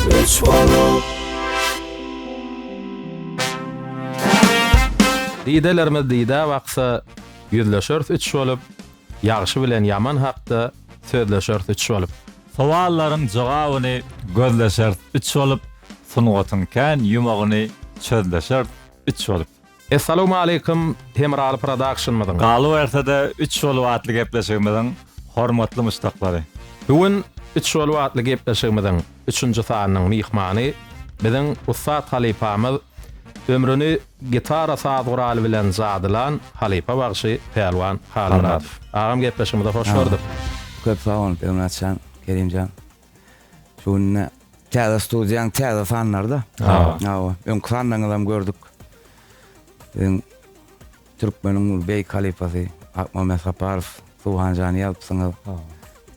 Üç bolup Diýdelerimiz diýde wagtsa ýüzleşers üç bolup, ýagşy bilen ýaman hakda sözleşers üç bolup. Sowallaryň jogabyny gözleşer üç bolup, sungatynkan ýumagyny çözleşer üç bolup. Assalamu alaykum Temral Production'madan. Galy bersede üç bolup atly gepleşigimiziň hormatly müştaklary. Bugün üç bolup atly gepleşigimiziň 3-nji sanynyň mihmany biziň Ussat Halypamyz, ömrüni gitara saz guraly bilen zadylan Halypa bagşy Pelwan Halmurat. Agam gepleşigimizde hoş gördük. Köp sağ olun Pelwancan, Kerimcan. Şunne täze studiýaň täze fanlarda. Ha, ön fanlaryňdan gördük. Türkmeniň Beyk Halypasy, Akmamet Saparov, Suhan Jan ýalypsyňyz.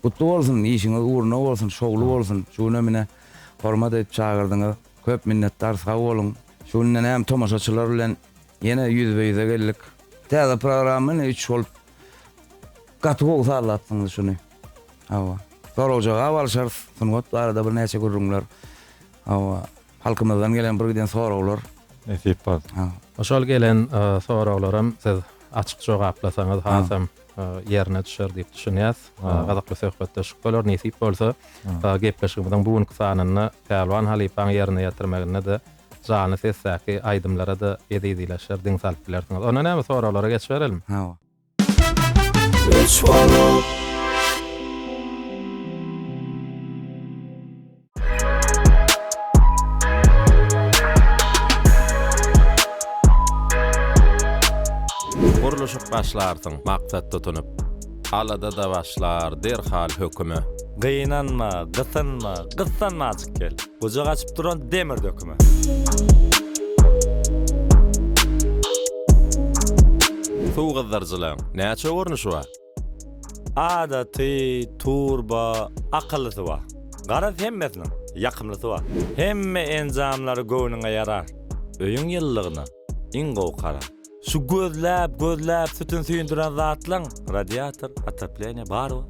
Kutlu bolsun, işiňiz uğruna bolsun, şogly bolsun. Şunu mene hormat edip çağırdyňyz. Köp minnetdar, sağ bolun. Şundan hem tomaşaçylar bilen ýene ýüzbe-ýüze geldik. Täze programmyny üç bolup gaty salatdyňyz şunu. Hawa. Sorajak awalşar, sungat arada bir näçe gurrunlar. Hawa. Halkymyzdan gelen bir giden soraglar. Esip bol. Oşol gelen soraglarym siz açyk jogaplasaňyz hasam ýerine düşer diýip düşünýäs. Gazakly söhbetdeşik bolar, nesip bolsa gepleşigimiziň bugünkü sanyny Pelwan Halypaň ýerine ýetirmegine de jany sessäki aýdymlara da ýetidileşer diň salyp bilersiňiz. Ona näme soraglara geçerelim? Hawa. üç bolup Guruluşyp başlarsyň maksat tutunup. Alada da başlar derhal hökümü. Gynanma, gysynma, gyssanma açyk gel. Goja gaçyp duran demir dökümü. Suw gyzdarjylaň näçe görnüşi bar? Adaty, turba, akıllysy bar. Garaz hemmesiniň ýakymlysy bar. Hemme enzamlary göwnüňe yarar. Öýüň ýyllygyna ingow kara. Şu gözläp sütün süýündiren zatlaň radiator, atapleniýa barby?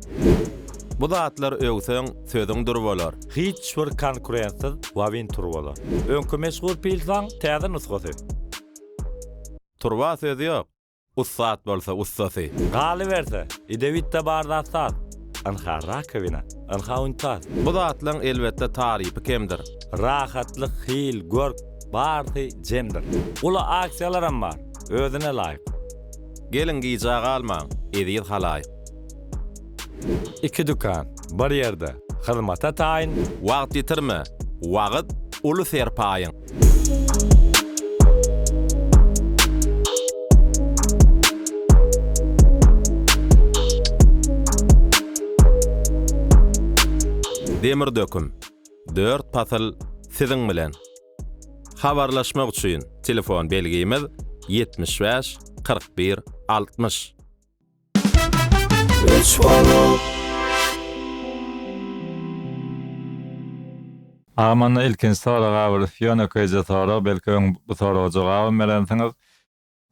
Bu zatlar öňseň sözüň dur bolar. Hiç bir konkurensiz wawin turbalar. Öňkü meşgul pilsaň täze nusgasy. Turba sözü ýok. Ussat bolsa ussasy. Galy berse, idewitte barda sat. Anha rakawina, anha untaz. Bu zatlaň elbetde tarypy kemdir. Rahatlyk, hil, görk, bardy jemdir. Ula aksiýalaram bar, özüne laýyk. Gelin giýjak almaň, edýil halaýyk. İki dukan, bir ýerde, hyzmata taýyn. Wagt ýetirme, wagt uly serpaýyň. Demir döküm. 4 pasal siziň bilen. Habarlaşmak üçin telefon belgimiz 75 41 60. üç bolup Amanna ilkinji soraga bir Fiona köýje sorak, belki bu soraga jogaby berensiňiz.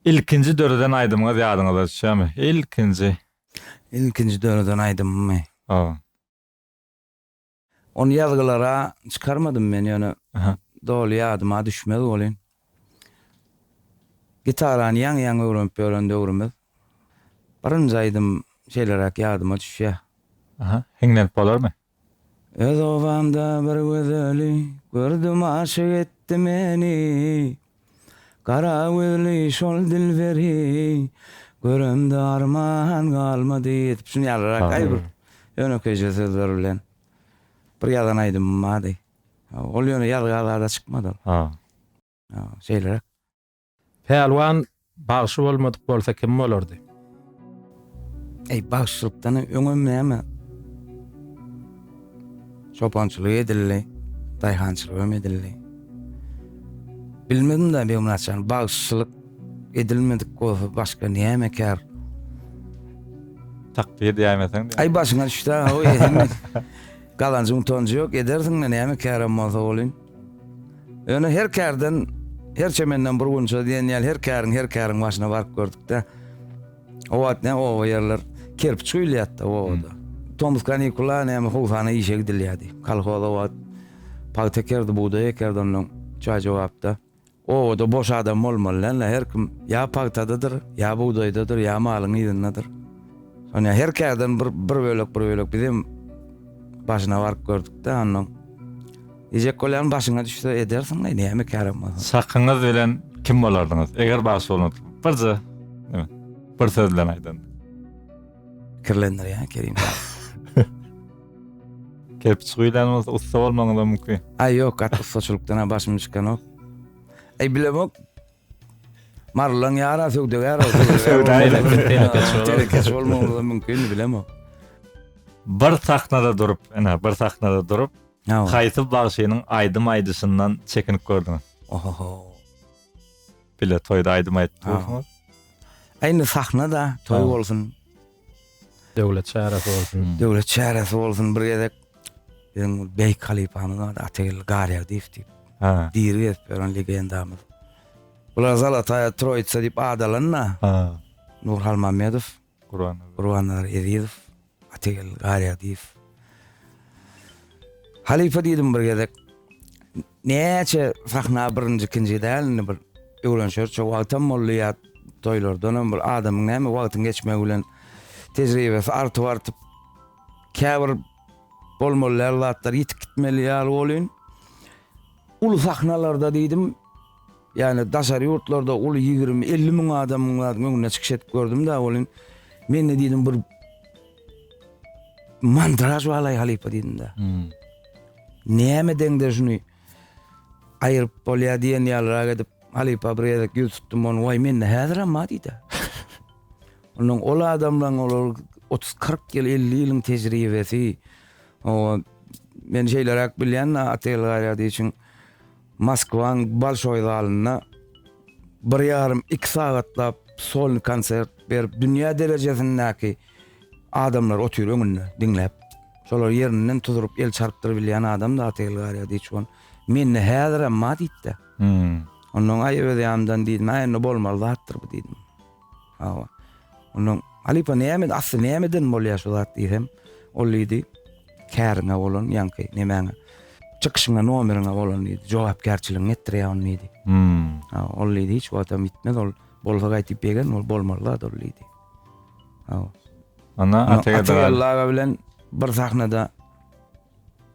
İlkinji döreden aýdymyňyz ýadyňyza düşýärmi? İlkinji döwrden aýdymmy? Ha. Onu ýazgylara çykarmadym men ýöne. Aha. Dol ýadyma düşmedi bolyn. Gitarany ýaňy öwrenip öwrenimiz. Birinji aýdym şeýlerak ýadyma düşýär. Aha, hiňlenip bolarmy? Öz obamda bir gözeli gördüm aşyk etdi meni. Kara gözli şol dilberi göremde arman galmady diýip şunu ýalyrak aýbyr. Ýöne köýje sözler bilen bir ýadan aýdym mady. Ol ýöne ýalgalarda çykmady. Ha. Şeýlerak. Pelwan bagşy bolmadyk bolsa kim bolardy? Bagşylykdan öňüm näme? Çopançylyk edildi, daýhançylyk edildi. Bilmedim da benim naçan bagşylyk edilmedik bolsa başga näme kär? Takdir diýmeseň. Ay başyňa düşdi, o ýene. Galanjyň tonjy ýok, edersiň näme kärem bolsa bolyn. Öňe her kärden, her çemenden bir günçe diýen ýaly her käriň başyna baryp gördük de. O wagt ne o ýerler kerpiç öýlýärdi o da. Tomuz kanikula näme howsana işe gidilýärdi. Kalhoda wagt Pagtekerdi buğday ekerdi onun çay cevapta. O da boş adam olmalı lan. Her kim ya pagtadadır, ya buğdaydadır, ya malın ýerинdedir. Sonra her kerden bir bölük bizim başına varıp gördük de onun. Ejek kolan başına düşse edersin näme käram. Sakyňyz bilen kim bolardyňyz? Eger baş bolmady. Birje. Bir söz bilen aýdan. Kirlendir ya Kerim. Kelip çyýlanmaz usta bolmagy da mümkin. Ay yok, atlı soçuluktan başım çıkan o. Ay bilemok. Marlan yara sökdü yara. Tehlikeç olmagy da mümkin bilemok. Bir sahnada durup, Ha. haýsy bagşynyň aýdym aýdysyndan çekinip gördüňiz. Oho. Bile toýda aýdym Ha. aýtdyňyz. Ayny sahnada toy Ha. bolsun, Döwlet çäresi bolsun. döwlet çäresi bolsun bir gezek. Benim Bey Kalipanyň atel garya difti. Ha. Diri esperan legendamız. Bular Zalataya Troitsa dip adalanna. Ha. Nurhal Mamedov, Kur'an. Ruanar Edidov, atel garya dif. Halifa diýdim bir gezek. Näçe sahna birinji ikinji däl bir öwrenşer çok wagtam mollyat toýlardan bir adamyň näme wagtyň geçmegi bilen tejribesi artyp käbir bolmalylar zatlar ýitip gitmeli ýaly bolýan. Ulu sahnalarda diýdim, ýani daşary ýurtlarda ulu 20-50 miň adamyň öňüne çykşyp gördüm da bolýan. Men ne diýdim bir mandraj walay Halifa diýdim da. Näme deňde şunu aýryp bolýar diýen ýalyra gidip Halifa bir ýerde göz tutdum onu, "Vay men häzir amma" diýdi. Onun ol adamlaryň ol 30-40 ýyl 50 ýylyň tejribesi. O men şeýlerak bilýän atel garýady üçin Moskwaň Bolşoy zalyna 1,5-2 sagatlap sol konsert berip dünýä derejesindäki adamlar otur öňünde diňläp. Şolar ýerinden tuturup el çarptyryp bilýän adam da atel garýady üçin men häzir amma diýdi. Onun aýyryamdan diýdim, "Näme bolmaly zatdyr bu" diýdim. Hawa. Onun Halifa näme asly nämeden bolýar şu zat diýdim. Ol diýdi, "Käriňe bolan ýanky nämeňe çykyşyňa nomeriňe bolan" diýdi. "Jogapkärçiligiňi etdirýän" diýdi. Ha, ol diýdi, hiç wagtam bitmez ol. Bolsa gaýtyp begen ol bolmaly da ol diýdi. Hawa. Ana Ataylar bilen bir sahnada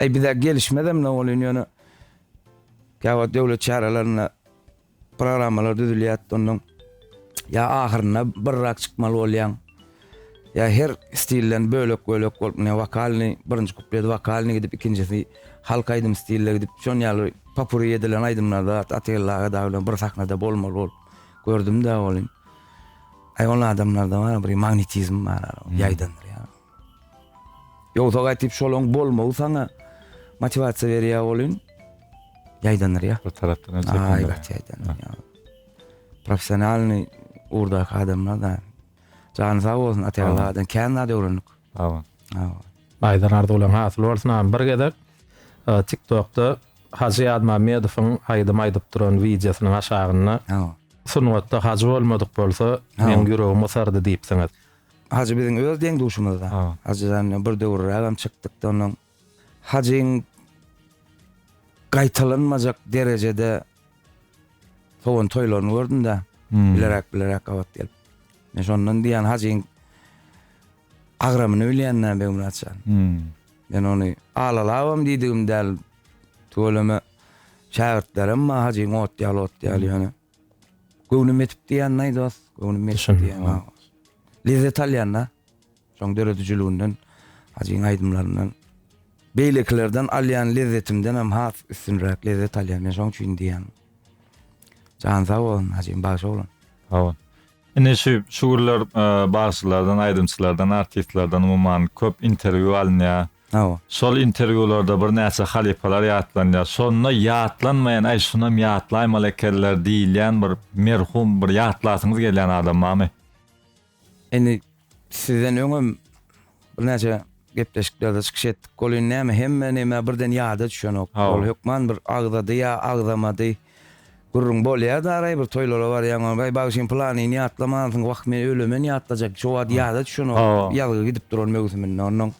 bize gelişmedem ne bolýan ýöne. Käwat döwlet çaralaryna programmalar düzülýär onun. Ya ahyryna bir rak çykmaly bolýan. Ya her stillen bölek bolup ne vokalny birinji kuplet vokalny gidip ikinjisi halk aýdym stille gidip şon ýaly papuri edilen aýdymlarda ataylarga da bilen bir sahnada bolmaly bol. Gördüm de bolýan. Ay on adamlarda var bir magnetizm var ýaýdandyr ya. Ýogsa gaýtyp şolaň bolmagy sana motivasiýa berýär bolýan. Ýaýdandyr ya. bir tarapdan Ay ýaýdandyr ya. Professionalny urda adamlar da can sağ bolsun ataylardan kände öwrendik. Hawa. Aýdan ardy bolan hasyl bolsun bir gezek. TikTok'ta Hacı Admamedowyň aýdym aýdyp duran videosynyň aşagyna sunwatda hacı bolmadyk bolsa men ýüregim sardy diýipsiňiz. Hacı biziň öz deň duşumuzda. Hacıdan bir döwragam çykdyk da onun hacıň gaýtalanmajak derejede soňun toýlaryny gördüm da bilerek awat gelip. Men şondan diýen hacıň agramyny bilýän ben muratçan. Men onu alalawam diýdim däl tolama şähertlerim ma hacıň ot ýaly ýöne. Göwnüm etip diýen näýdi? Göwnüm etip diýen. Lezzet alýanna. Şoň döredijiliginden hacıň aýdymlaryndan beýleklerden alýan lezzetimden hem has üstünrek lezzet alýan. Men şoň üçin diýen. Can sağ bolun hacıň baş bolun. Hawa. Ine şuurlar başlardan, aýdymçylardan, artistlerden umumyň köp interwýu alınýar. Hawa. Sol interwýularda bir näçe halifalar ýatlanýar. Sonuna ýatlanmaýan, ay şunam ýatlaýmaly ekenler diýilýän bir merhum bir ýatlasyňyz gelýän adam mamy? Eni sizden öňüm bir näçe gepleşiklerde çykyş etdik. Golün näme hemme birden ýada düşen ok. Ol hökman bir agzady ýa agzamady. Gurrun bolýar da aray bir toýlara barýan, bay bagşyn planyny ýatlamasyň wagt men ölemen ýatlajak. Şo wagt ýada düşen ok. Ýaly gidip duran mögüsümen onun.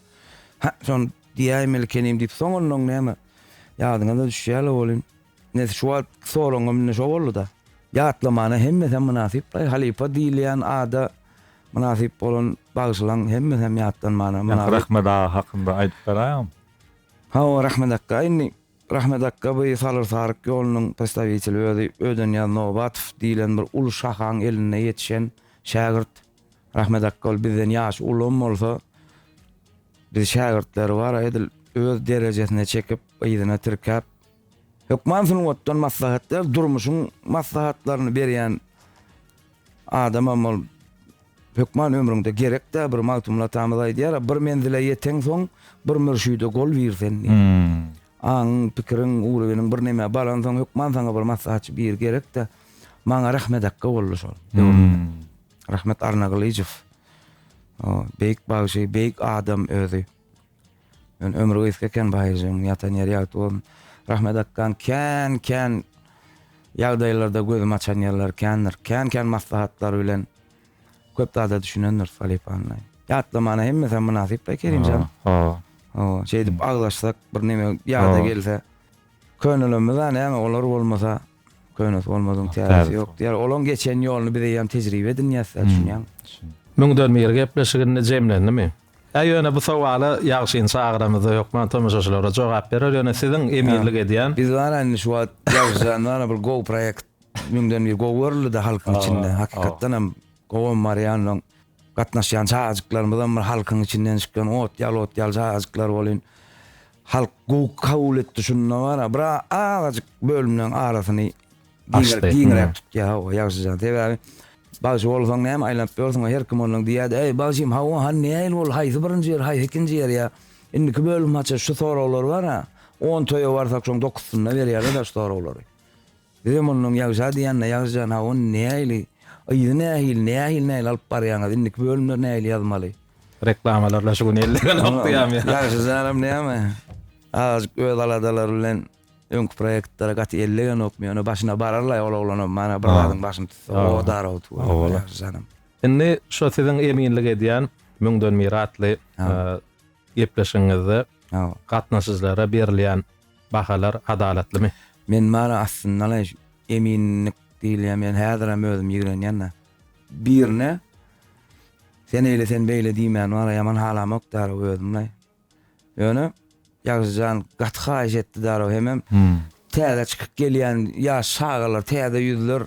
Ha, son diýämeli kenim diýip soňundan näme Ýadyňa da düşýärler bolyn. Näse şu wagt soraňam ne şo boldy da. Ýatlamana hemmesem münasip. Halipa diýilýän ada münasip bolan bagyşylaň hemmesem ýatlanmana münasip. Rahmet ağa hakynda aýdyp berýärmi? Ha, rahmet akka. Inni rahmet akka bu Salar Sarık ýolunyň postavitçiligi öden ýa Nobatov diýilen bir ulu şahaň eline ýetişen şagirt. Rahmet akka ol bizden ýaş ulum bolsa biz şagirtler bar edil öz derejesine çekip ýygyna tirkap hökmansyň otdan maslahatlar durmuşyň maslahatlaryny berýän adam bol hökman ömrüňde gerekde bir magtumla tamamlaýdýar. Bir menzile ýeten soň bir mürşide gol bersen. Aň pikiriň uğruynyň bir näme baran soň hökman saňa bir maslahatçy bir gerekde. Maňa rahmet akka boldy şol. Rahmet Arnaglyjew. Beýik bagyşy, beýik adam özü. Ben ömrü geçken baýjyň ýatan ýer ýagtym. Rahmet akkan kän ýagdaýlarda gözüm açan ýerler kän maslahatlar bilen köp da düşünenler Salipany. Ýatlamana hemmesem münasip be Kerimcan. Şeýdip aglaşsak bir näme ýagda gelse könülemizden näme olar bolmasa könüs bolmadyň täze ýok. Ýa olan geçen ýoluny bize ýam tejribe edinýär düşünýän. Müňden mir gepleşigini jemlenmi? Ýöne bu sowaly ýagşyn çağıramyzda ýokman tomoşaçylara jogap berer. Ýöne siziň eminlik edýän. Biz ýa-ni şu wagt ýagşan bir go projekt müňden bir go görüldi halkyň içinde. Hakykatdan hem go Marianyň gatnaşýan çağajyklarymyzdan bir halkyň içinden çykan ot ýal çağajyklar bolyn. Halk go kabul etdi şunda bar. Bira ağaçyk bölümden arasyny giňerek tutýar o ýagşan. Tebäri bagy bolsaň näme aýlap bolsaň her kim onuň diýär, "Ey bagym hawa han näil bol haýsy birinji ýer, haýsy ikinji ýer ýa." Indi bölüm açy şu soralar bar ha. 10 toýa barsak şoň 9-syna berýär da şu soralar. Bizim onuň ýagşa diýän ýagşan hawa näil näil alyp barýaňa indi bölümler näil ýazmaly. Reklamalarla şu gün ellerine okuyam ya. Ýagşan näme? Az öz aladalar bilen öňkü projektlere gaty ellegen okmaýan, başyna bararlar oğlan mana biradyň başyny o darawt. Indi şu siziň eminlik edýän müňden miratly gepleşiňizde gatnaşyjylara berilýän bahalar adalatlymy? Men mana aslynda eminlik diýilýär, men häzir hem özüm ýigrenýän. Birine sen beýle diýmän, wara ýaman halam okdar özümle. Ýöne ýagşan gatha etdi daraw hemem. Täze çykyp gelýän ýa şagalar, täze ýüzler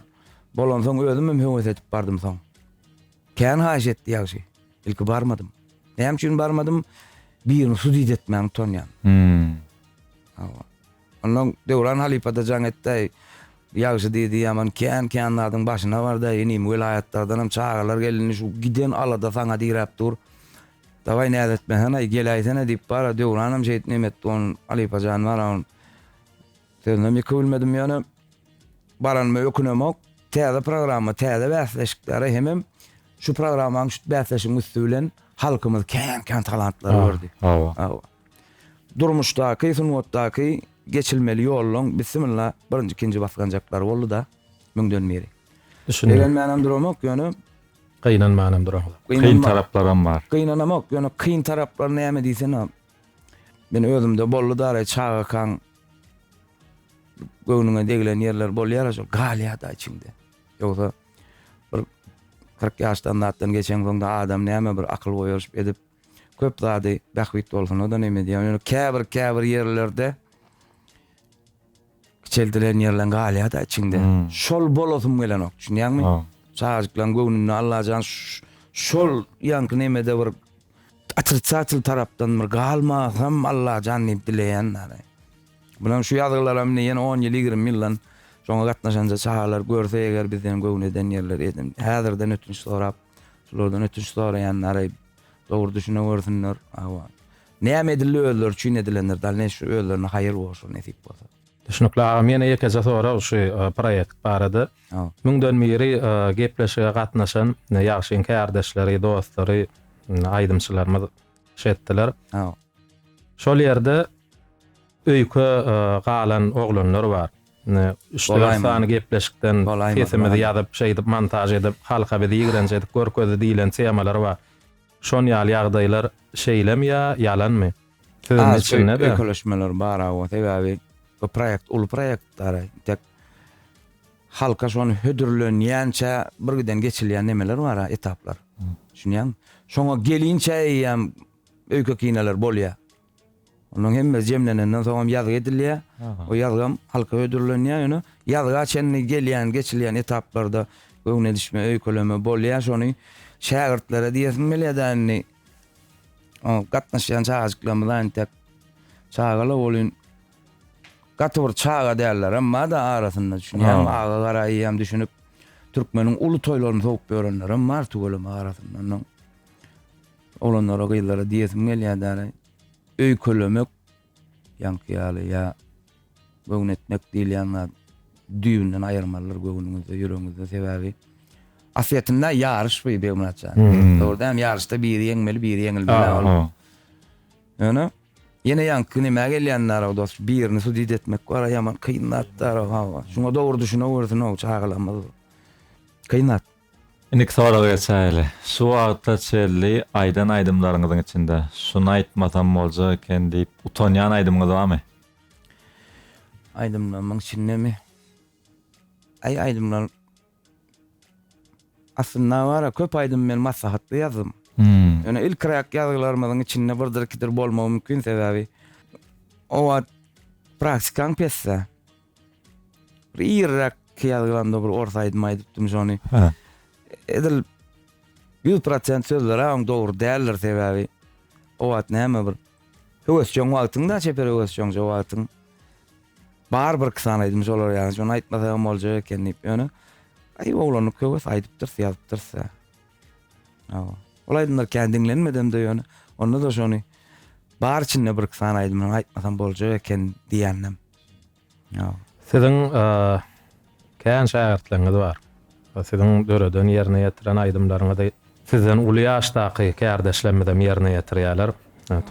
bolan soň özüm höwes etip bardym soň. Kän haýş etdi ýagşy. Ilki barmadym. Näme üçin barmadym? Birini sudyt etmän tonýan. Onuň döwran halipada jaň etdi. Ýagşy diýdi ýaman kän adyň başyna barda ýeni welaýatlardan hem çağalar gelini şu giden alada saňa diýip dur. Davay näde etmehana gelaýsana diýip bara döwranam şeýit nemet on Alipajan bar on. Sözüm ýekilmedim ýöne baranma ökünemok täze programma täze bäsleşikleri hemem şu programmaň şu bäsleşiň üstülen halkymyz kän talantlar berdi. Durmuşdaky sunwatdaky geçilmeli ýollaň bismillah birinji ikinji basganjaklar boldy da müňden beri. Eren mänem durmak ýöne Kynanmanam duram. Kyn taraplarym bar. Kynanamak ýöne kyn taraplar näme diýsen men özümde boldy da çağa kan göwnüňe degilen ýerler bolýar şol galýada içinde. Ýogsa bir 40 ýaşdan natdan geçen soňda adam näme bir akyl goýup edip köp zady bähwit bolsun o da näme diýär. Käbir ýerlerde kiçeldilen ýerler galýada içinde. Şol bolasym gelen ok. Düşünýärmi? Çağajyklan göwnüni Allahan şol ýanky näme-de bir atyrçatyl tarapdan bir galmasam Allah janyp dileýän. Bulan şu ýazgylaram ýene 10 ýyl 20 ýyldan şoňa gatnaşanja çağalar görse eger bizden göwneden ýerler edim. Häzirden ötünç sorap, şolardan ötünç soraýanlary dogry düşüne görsinler. Näme edilýärler, çün edilenler, dalne şu öýlerini haýyr bolsun näsip bolsa. Düşünükli ağam yine ýekece sonra şu proýekt barady. Müňden beri gepleşige gatnaşan ýagşy kardeşleri, dostlary, aýdymçylarymyz şetdiler. Şol ýerde öýkü galan oglanlar bar. Üçde sany gepleşikden kesimizi ýazyp şeýdip montaj edip halka bizi ýigrenje edip görkezde diýilen temalar bar. Şon ýaly ýagdaýlar şeýlem ýa ýalanmy? Ökleşmeler bar o tebäbi bu proýekt, ulu proýektlara tek halka şonu hödürlenýänçe bir giden geçilýän nemeler bar, etaplar. Şunyan. Şoňa gelinçe ýam öýke kineler bolýar. Onuň hemme jemlenenden soňam ýazyk edilýär. O ýazgam halka hödürlenýär, ýöne ýazga çenni gelýän, geçilýän etaplarda göwne düşme öýkeleme bolýar. Şonu şägirtlere diýesim gelýär. O gatnaşýan çağajyklarymyzdan tek çağala bolýan. Gatwar çağa derler amma da arasynda düşünýär. Aga garaýam düşünüp türkmeniň ulu toýlaryny soňup berenler amma tugulama arasyndan. Olanlara gyýlara diýesim gelýär. Öýkelemek ýankyýaly ýa göwnetmek diýilýänler düýünden aýyrmalar göwnüňizde ýüregiňizde sebäbi. Aslında yarış bu beýmanaça. Orada hem yarışda biri ýeňmeli, biri ýeňilmeli. Ýöne ýene ýanky näme gelýänler dost birini sudyt etmek bar ýaman kynatlar hawa. Şuňa dogry düşünewersin o çağılamaz. Kynat. Inik soraga geçäli. Şu wagtda çelli aýdan aýdymlaryňyzyň içinde şunu aýtmasam bolja eken diýip utanýan aýdymyňyz barmy? Aýdymlaryň içindemi? Aýdymlar aslında var köp aýdym men maslahatly ýazym. Ýöne ilk raýak ýazgylarymyň içinde birdir kidir bolmagy mümkin sebäbi o wagt praktikaň pessa. Bir ýerrak ýazgylanda bir orta aýdym aýdypdym şonu. Edil 100% sözler aň dogry däldir sebäbi o wagt näme bir höwesçoň wagtynda çeper höwesçoň wagtyň bar bir kısan aýdym şolar ýa-ni şonu aýtmasam bolja eken diýip ýöne ay oglanyp köwes aýdypdyr, ýazypdyrsa. Olaýdymlar kendiňlenmedem de ýöne. Onda da şonu bar içinde bir kısan aýdym aýtmasam bolja eken diýendim. Siziň kän şähertleriniz bar. Siziň döreden ýerine ýetiren aýdymlaryňyzy sizden uly ýaşdaky kärdeşlemedem ýerine ýetirýärler.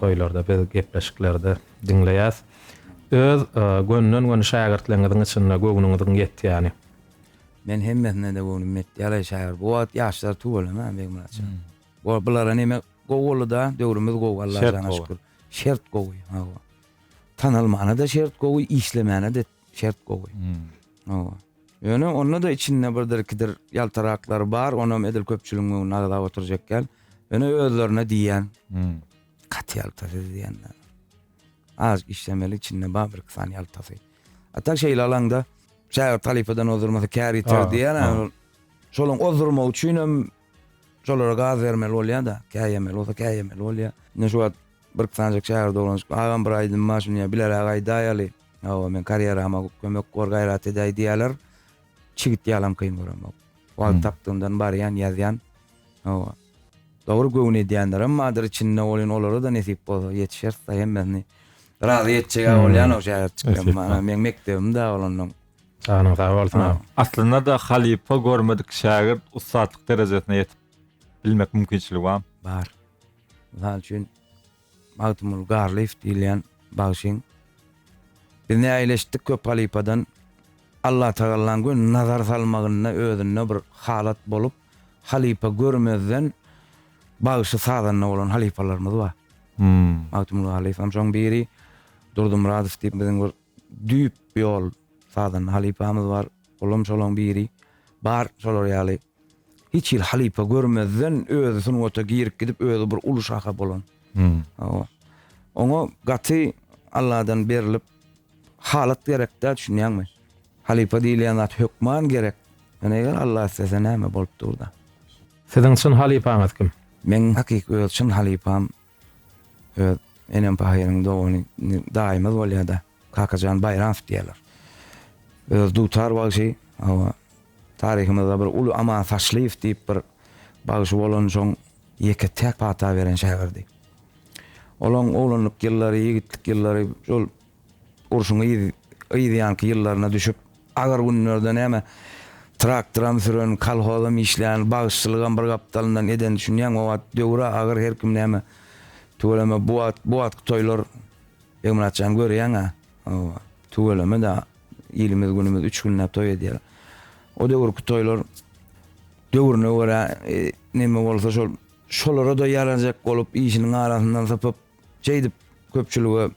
Toýlarda, biz gepleşiklerde dinleýäs. Öz gönlüň we şähertleriniň içinde göwnüňiziň ýetýäni. Men hemmesine de göwnüm ýetdi. Ýaly şäher. Bu wagt ýaşlar tugulam ha beýmanaça. Bu bulara näme gowuly da döwrümüz gowy Allah'a şükür. Şert gowy. Tanylmana da şert gowy, işlemene de şert gowy. Ýöne onda da içinde birdir kidir ýaltaraklar bar, onam edil köpçüligiň nagda oturjak gel. Ýöne özlerine diýen. Kat ýaltasy diýenler. Az işlemeli içinde bar bir kısan ýaltasy. Hatta şeýle alanda şäher talifadan ozurmasy kär iter diýen. Şolaň ozurmak üçin hem şolara gaz bermeli bolýar da, käýemeli bolsa käýemeli bolýar. Ne şu bir kısanjak şäher dolanýar. Agam bir aýdym maşyny biler agaýdaýaly. Men karýerama kömek gor gaýrat edäý diýerler. Çigit ýalam kyn boramak. Wagt tapdymdan barýan ýazýan. Dogry göwne edýänler amma adyr içinde bolan olary da nesip bolsa ýetişerse hemmesini razy etjek bolýan o şäher çykýan. Men mektebimde bolanyň. Sağ bolsun. Aslında da halipa görmedik şägird ustatyk derejesine ýetip bilmek mümkinçiligi bar. Bar. Ýa üçin Magdumul Garlif diýilen bagşyň bir näýleşdik köp halipadan Allah Teala'nın gün nazar salmagyna özüne bir halat bolup halipa görmezden bagşy sadanna bolan halipalarymyz bar. Magdumul Garlif şoň biri Durdum Radif diýip biziň bir düýüp ýol sadan halipamyz bar. Olam şolaň biri bar şolar ýaly. Hiç il halipa görmezden özü şunu ota girip gidip özü bir ulu şaka bolan. Oňa gaty Allah'dan berilip halat gerek de düşünýärmi? Halipa diýilen zat hökman gerek. Eger Allah istese näme bolup durda. Siziň üçin halipaňyz kim? Men hakik öz üçin halipam enem pahyryň dogany daýymy bolýar da. Kakajan Bayram diýerler. Öz dutar bagşy, tarihimizde bir ulu ama taşlyf diýip bir bagşy bolan şoň ýeke tek pata beren şäherdi. Olaň oglanyp ýyllary, ýigitlik ýyllary şol urşuňa ýyýanky ýyllaryna düşüp agar günlerde näme traktoram süren, kolhozam işleyen, bagşçylygam bir gapdalyndan eden düşünýän o wagt döwre agar her kim näme tuğlama bu at toylar beýmanaçan görýän ha. Tuğlama da ýylymyz günümüz 3 günläp toy edýär. O döwürki toylar döwrüne görä näme bolsa şolara da ýaranjak bolup işiniň arasyndan sapyp çeýdip köpçüligi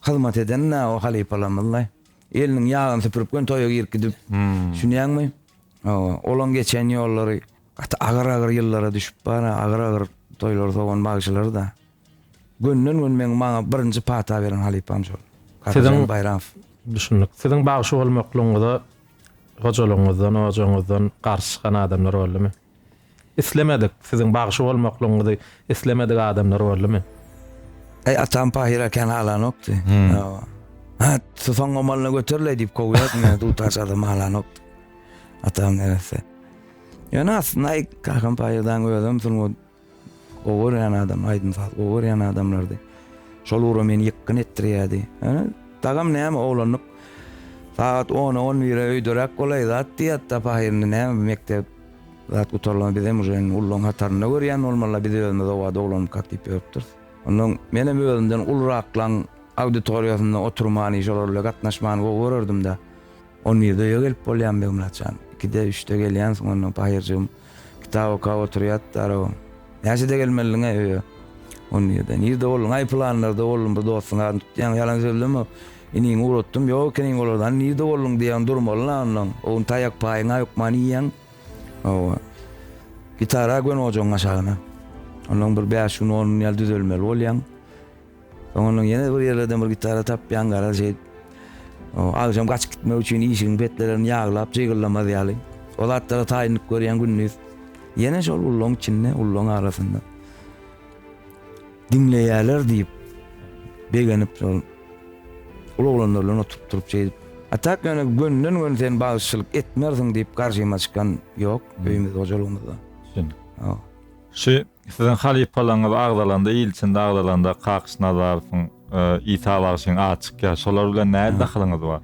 hyzmat eden o halipalarymyz. eliniň ýağyn süpürüpken toýa girip gidip şunýanmy? Olan geçen ýollary agar ýyllara düşüp bara agar toýlar sowan bagşylar da. Günden gün men maňa birinji pata beren halipam şol. Siziň bayram. Düşündik. Siziň bagşy bolmaklygyňyzda hojalyňyzdan, hojaňyzdan garşy çykan adamlar boldymy? İslemedik. Siziň bagşy bolmaklygyňyzy islemedik adamlar boldymy? Atam pahira kan alanokdy. Ha, soňa malna götürle diýip kowyat men tutaşady malanokdy. Atam neresi? Ýöne aslında kakam pahirdan gözüm soňa oğuryan adam, aydın sağ, oğuryan adamlardy. Şol uğra meni ýykyn etdirýärdi. Dagam näme oğlanlyk saat 10-11 öýdürek bolay zat diýetde pahirni näme mektep zat gutarlan bizem ujyn ullun hataryna görýän olmalla biz özümiz owada oğlan kaktyp ýörüpdir. Onuň menem özümden ulraklan auditoriýasynda oturmany şolarla gatnaşmany görürdüm da 11-de gelip bolýan begimlaçan. 2-de 3-de gelýän soňra pahirjym kitap okup oturýatlar. Näçede gelmeliňe öýe. 17-de nirde bolun ay planlarda bolun bu dostuna tutýan ýalan söýlemi? Iniň urutdum, ýok keniň olardan nirde bolun diýen durmaly onuň. Oň taýak paýyna ýokmany ýan. Gitara gön ojoň aşagyna. Onuň bir 5-10 ýyl düzelmeli bolýan. Onuň ýene bir ýerlerden bir gitara tapýan gara şey. Agşam gaçyp gitmek üçin işiň betlerini ýaglap jygylama diýeli. Olatlara taýynyp görýän günnüz. Ýene şol ullun içinde, ullun arasında. Dinleýärler diýip begenip şol uluglanlarla oturup durup şey. Atak ýöne günden gün sen bagşylyk etmersiň diýip garşyma çykan ýok, öýümizde hojalygymyzda. Şu siziň halipalaňyz agdalanda, ilçinde agdalanda Kakys Nazarowyň Ýa bagşyň açyk ýa şolar bilen näme daxylyňyz bar?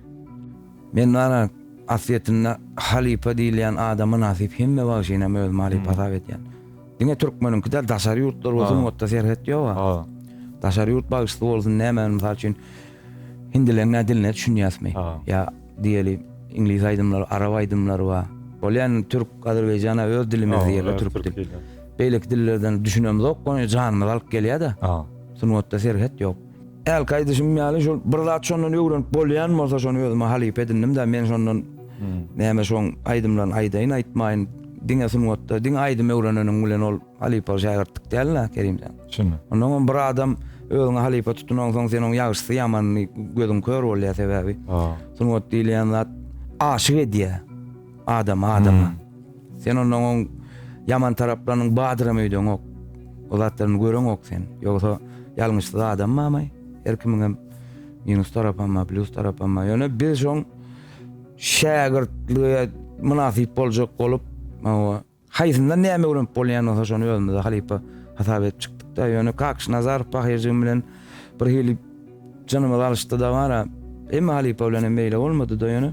Men ana asyetinde halipa diýilen adamı nasip hemme bagşyna özüm halipa etýän. Diňe türkmeniňki de daşary ýurtlar bolsun, otda serhet ýok. Daşary ýurt bagşy bolsun näme mysal üçin hindileňe diline düşünýäsmi? Ya diýeli ingliz aýdymlar, arab aýdymlar bar. Bolýan türk, Azerbaýjana öz dilimiz diýerler türk dili. Beýlek dillerden düşünýämiz ok, ony janymyz alyp gelýär-de. Şonu otda serhet ýok. El kaydışım ýaly şol bir zat şondan öwrenip bolýan bolsa şonu özüme halip edindim da men şondan näme şoň aýdymlaryň aýdaýyn aýtmaýyn diňe sunwatda diň aýdym öwreneniň bilen ol halip şaýartdyk diýerler Kerimjan. Şunu. Onuň bir adam özüňe halip tutunan soň sen oň ýagşy ýaman gözüň kör bolýar sebäbi. Sunwat diýilen zat aşyk edýär adama. Sen onuň ýaman taraplaryň badyramy öýdüň ok. O zatlaryny göreň ok sen. Ýogsa ýalňyşly adam mamay. Erkimiňem minus tarapama, plus tarapama. Ýöne biz şoň şägirdliğe münasip boljak bolup, haýsyndan näme öwrenip bolýan bolsa şonu özümizde halipa hasap edip çykdyk da. Ýöne Kakys Nazarow pahyrjym bilen bir hili janymyz alışdy da bara. Emma halipa bilen meýle bolmady da ýöne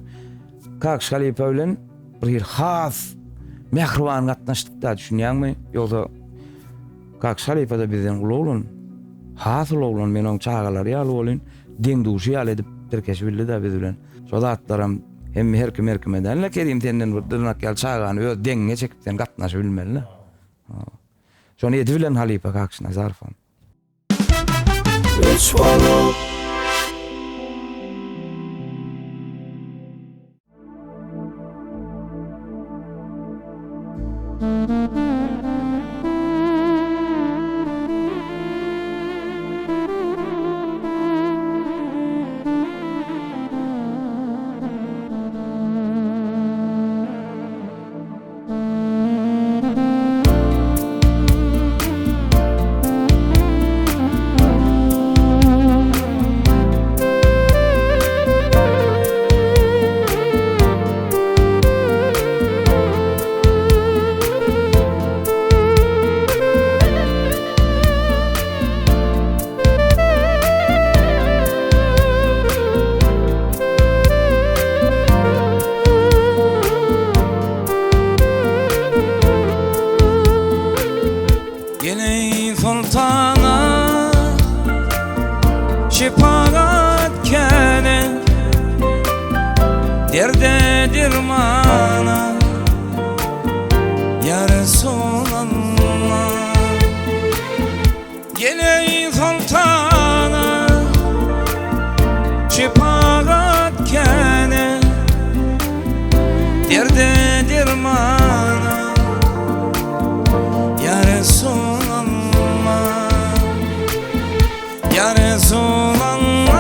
Kakys halipa bilen bir hil has mehriban gatnaşdyk da düşünýärmi? Ýogsa Kakys halipa da bizden uluglan. Hasıl oğlan men oň çağalary ýaly bolyn, deň duşy ýaly edip terkeş bildi da biz bilen. Şol atlaram hem herkim eden Kerim senden bir dırnak ýaly çağany öz deňe çekipden gatnaşy bilmeli. Şonu edip bilen halipa Kakys Nazarow. Swallow. Derde dirmana ya Resulallah, gele sultana şefaat derdedir mana ya Resulallah, ya Resulallah,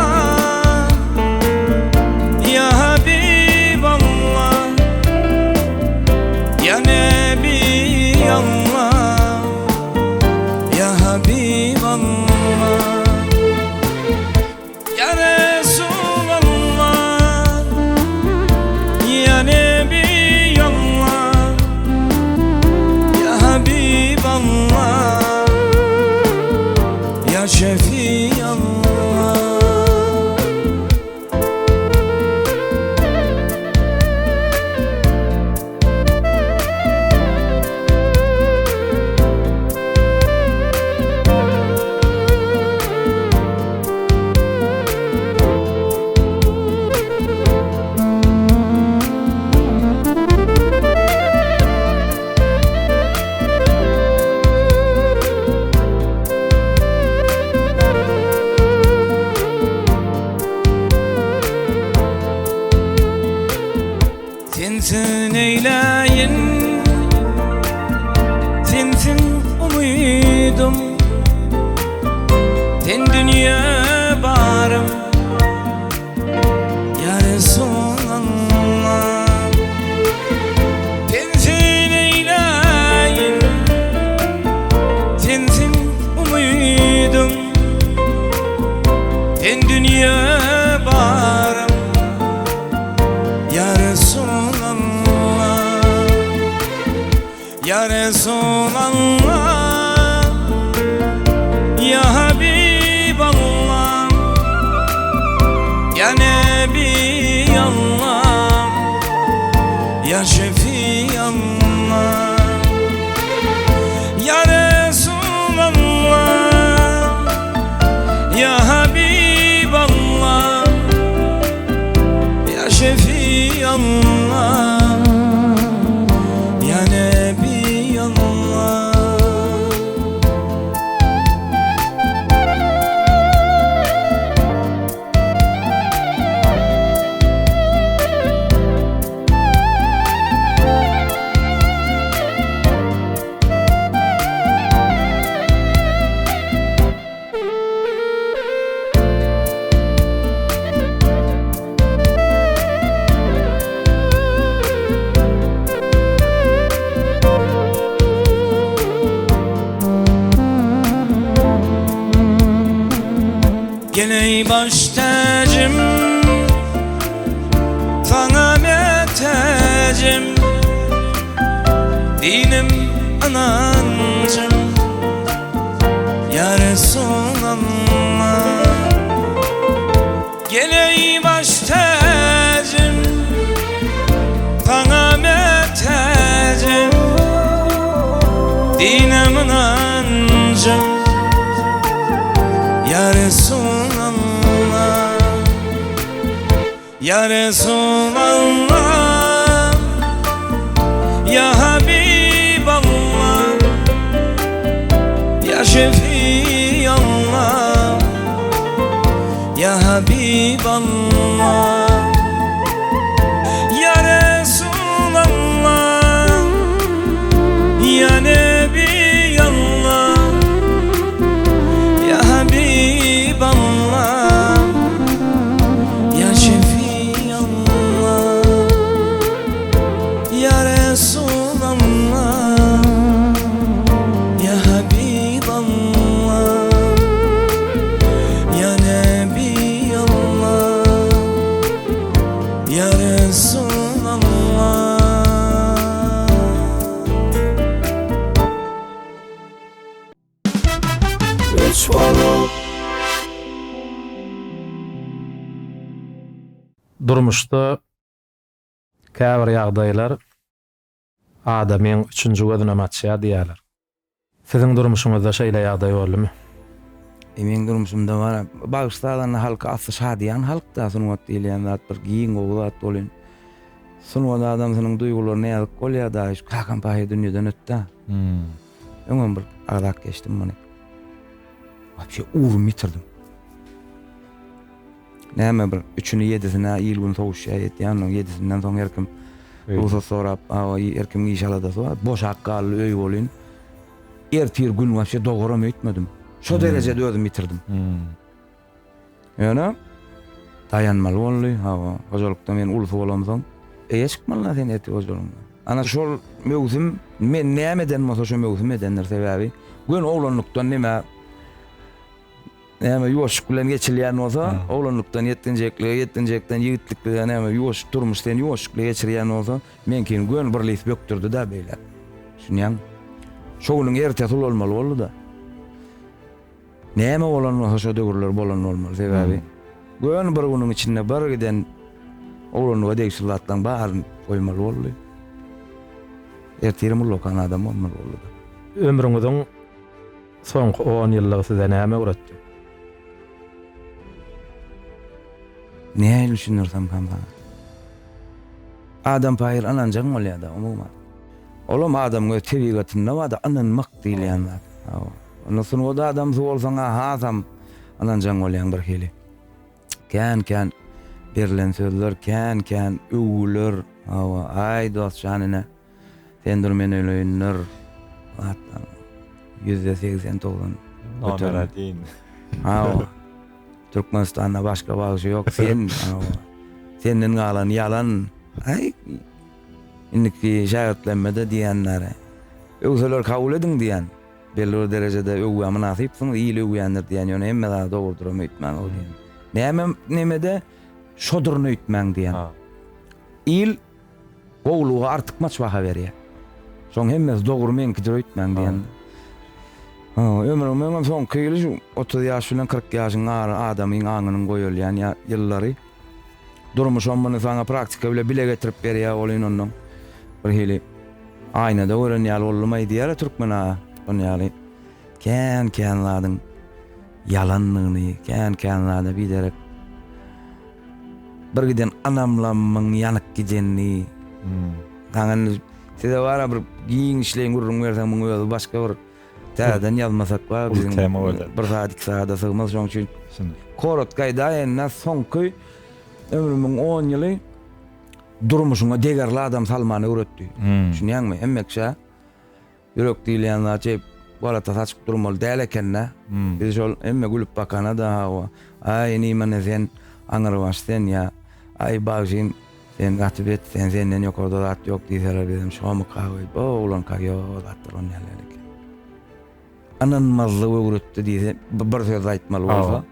ya Habiballah, ya Nebiyallah, ya Habiballah, ya Resulallah, ya Nebiyallah, ya Habiballah, ya Şefiyallah. Sensin eyleyin, sensin umudum, sen dünya barım ya Resulallah. Sensin eyleyin, sensin umudum, sen dünya barım ya Resulallah, ya Resulallah, ya Habiballah, ya Nebiyallah, ya Şefiyallah, ya Resulallah, ya Habiballah, ya Şefiyallah, ya Nebiyallah. Geley baş tacım, sana metecim, dinim anancım ya Resulallah. Geley baş tacım, sana metecim, dinim anancım ya Resulallah, ya Resulallah, ya Habiballah, ya Şefiyallah, ya Habiballah, ya Resulallah, ya Nebiyallah, ya Habiballah, ya Şefiyallah, ya Resulallah, ya Habiballah, ya Nebiyallah, ya Resulallah. Durmuşda käbir ýagdaýlar adamyň üçünji gözüne matşýar diýerler. Siziň durmuşyňyzda şeýle ýagdaý boldymy? Emin durmuşumda var. Bağışlardan halka aslı şadiyan halk da sunuat diýilýän zat bir giň gowlat bolyn. Sunuat adam senin duýgularyny ýazyp bolýar da kakan pahy dünýeden ötdi. Öňem bir arak geçdim bunu. Vapşe uğrum bitirdim. Näme bir 3-nji 7-sine ýyl gün sowuş ýetdi, ýa-ni 7-sinden soň erkim Ruhsat sorap, erkim iş aladası var. Boş hakkalı öy bolyn. Ertir gün wapşe doguram öýtmedim. Şo derejede özüm bitirdim. Ýöne dayanmaly boldy. Hojolukda men ulus bolamsoň, çıkmaly sen eti hojolukda. Ana şol möwsüm men nämeden bolsa şo möwsüm edenler sebäbi. Gün oglanlykdan näme ýuwaşlyk bilen geçilýän bolsa, oglanlykdan ýettinjekden ýigitlikle näme ýuwaş durmuşdan ýuwaşlykla geçirýän bolsa, menkin gün birlik böktürdi da beýle. Şunýan şoňuň ertesi bolmaly boldy da. Näme bolan bolsa şo döwürler bolan bolmaly sebäbi. Gün bir günüň içinde bir giden oglanlyga degişlatdan baryny goýmaly boldy. Ertirim lokan adam bolmaly boldy. Ömrüňiziň soňky 10 ýyllygy size näme öwretdi? Ne düşünürsem kanka. Adam payır anancan bolýar da umuma. Olam adamga tebigatynda wada ananmak diýilýär. Ondan soň o da adam bolsaň hasam anancan bolýan bir hili. Kän berilen sözler, kän öwüler, ay dost şanyna. Sendir men öýlenler. Hatta %89. Nomeradin. Türkmenistan'da başka bagyşy yok. Senden galan yalan. Ay. Indiki şaýatlanmada diýenler. Öwseler kabul edin diýen. Belli derejede öwü münasipsiň, ýyly öwýändir diýen ýöne hemme da dogurdur öýtmän o diýen. Nämede şodurny öýtmän diýen. İl gowluga artyk maç baha berýär. Soň hemmesi dogur menki öýtmän diýen. Ömrüm son kıyılı 30 yaş bilen 40 yaşın adamın aňynyň goýulýan ýyllary. Durmuş onmany sana praktika bile bile getirip berýär bolyn ondan. Bir hili aynada öğrenýär bolmaý diýär türkmena. Onu ýaly kän ladyň yalanlygyny, kän lady biderek bir giden anamlamyň ýanyk gijenni. Taňan size wara bir giň işleýän gurrun berseň muňa ýaly başga bir täzeden ýazmasak bar bizim bir saat 2 saata sığmaz şoň üçin. Korot gaýda enne soňky ömrümiň 10 ýyly durmuşyňa degerli adam salmany öwretdi. Şunýanmy? Emmekşä ýürek diýilýän zat bolata saçyk durmaly däl ekenne. Biz şol emme gülüp bakana da ay niýme sen aňyrbaşdyn ýa ay bagşyn sen gatybet sen senden ýokarda zat ýok diýseler dedim şomy kawy bolan kaýo zatlar onýarlar. Ananmazlığı öwretdi diýse bir söz aýtmaly bolsa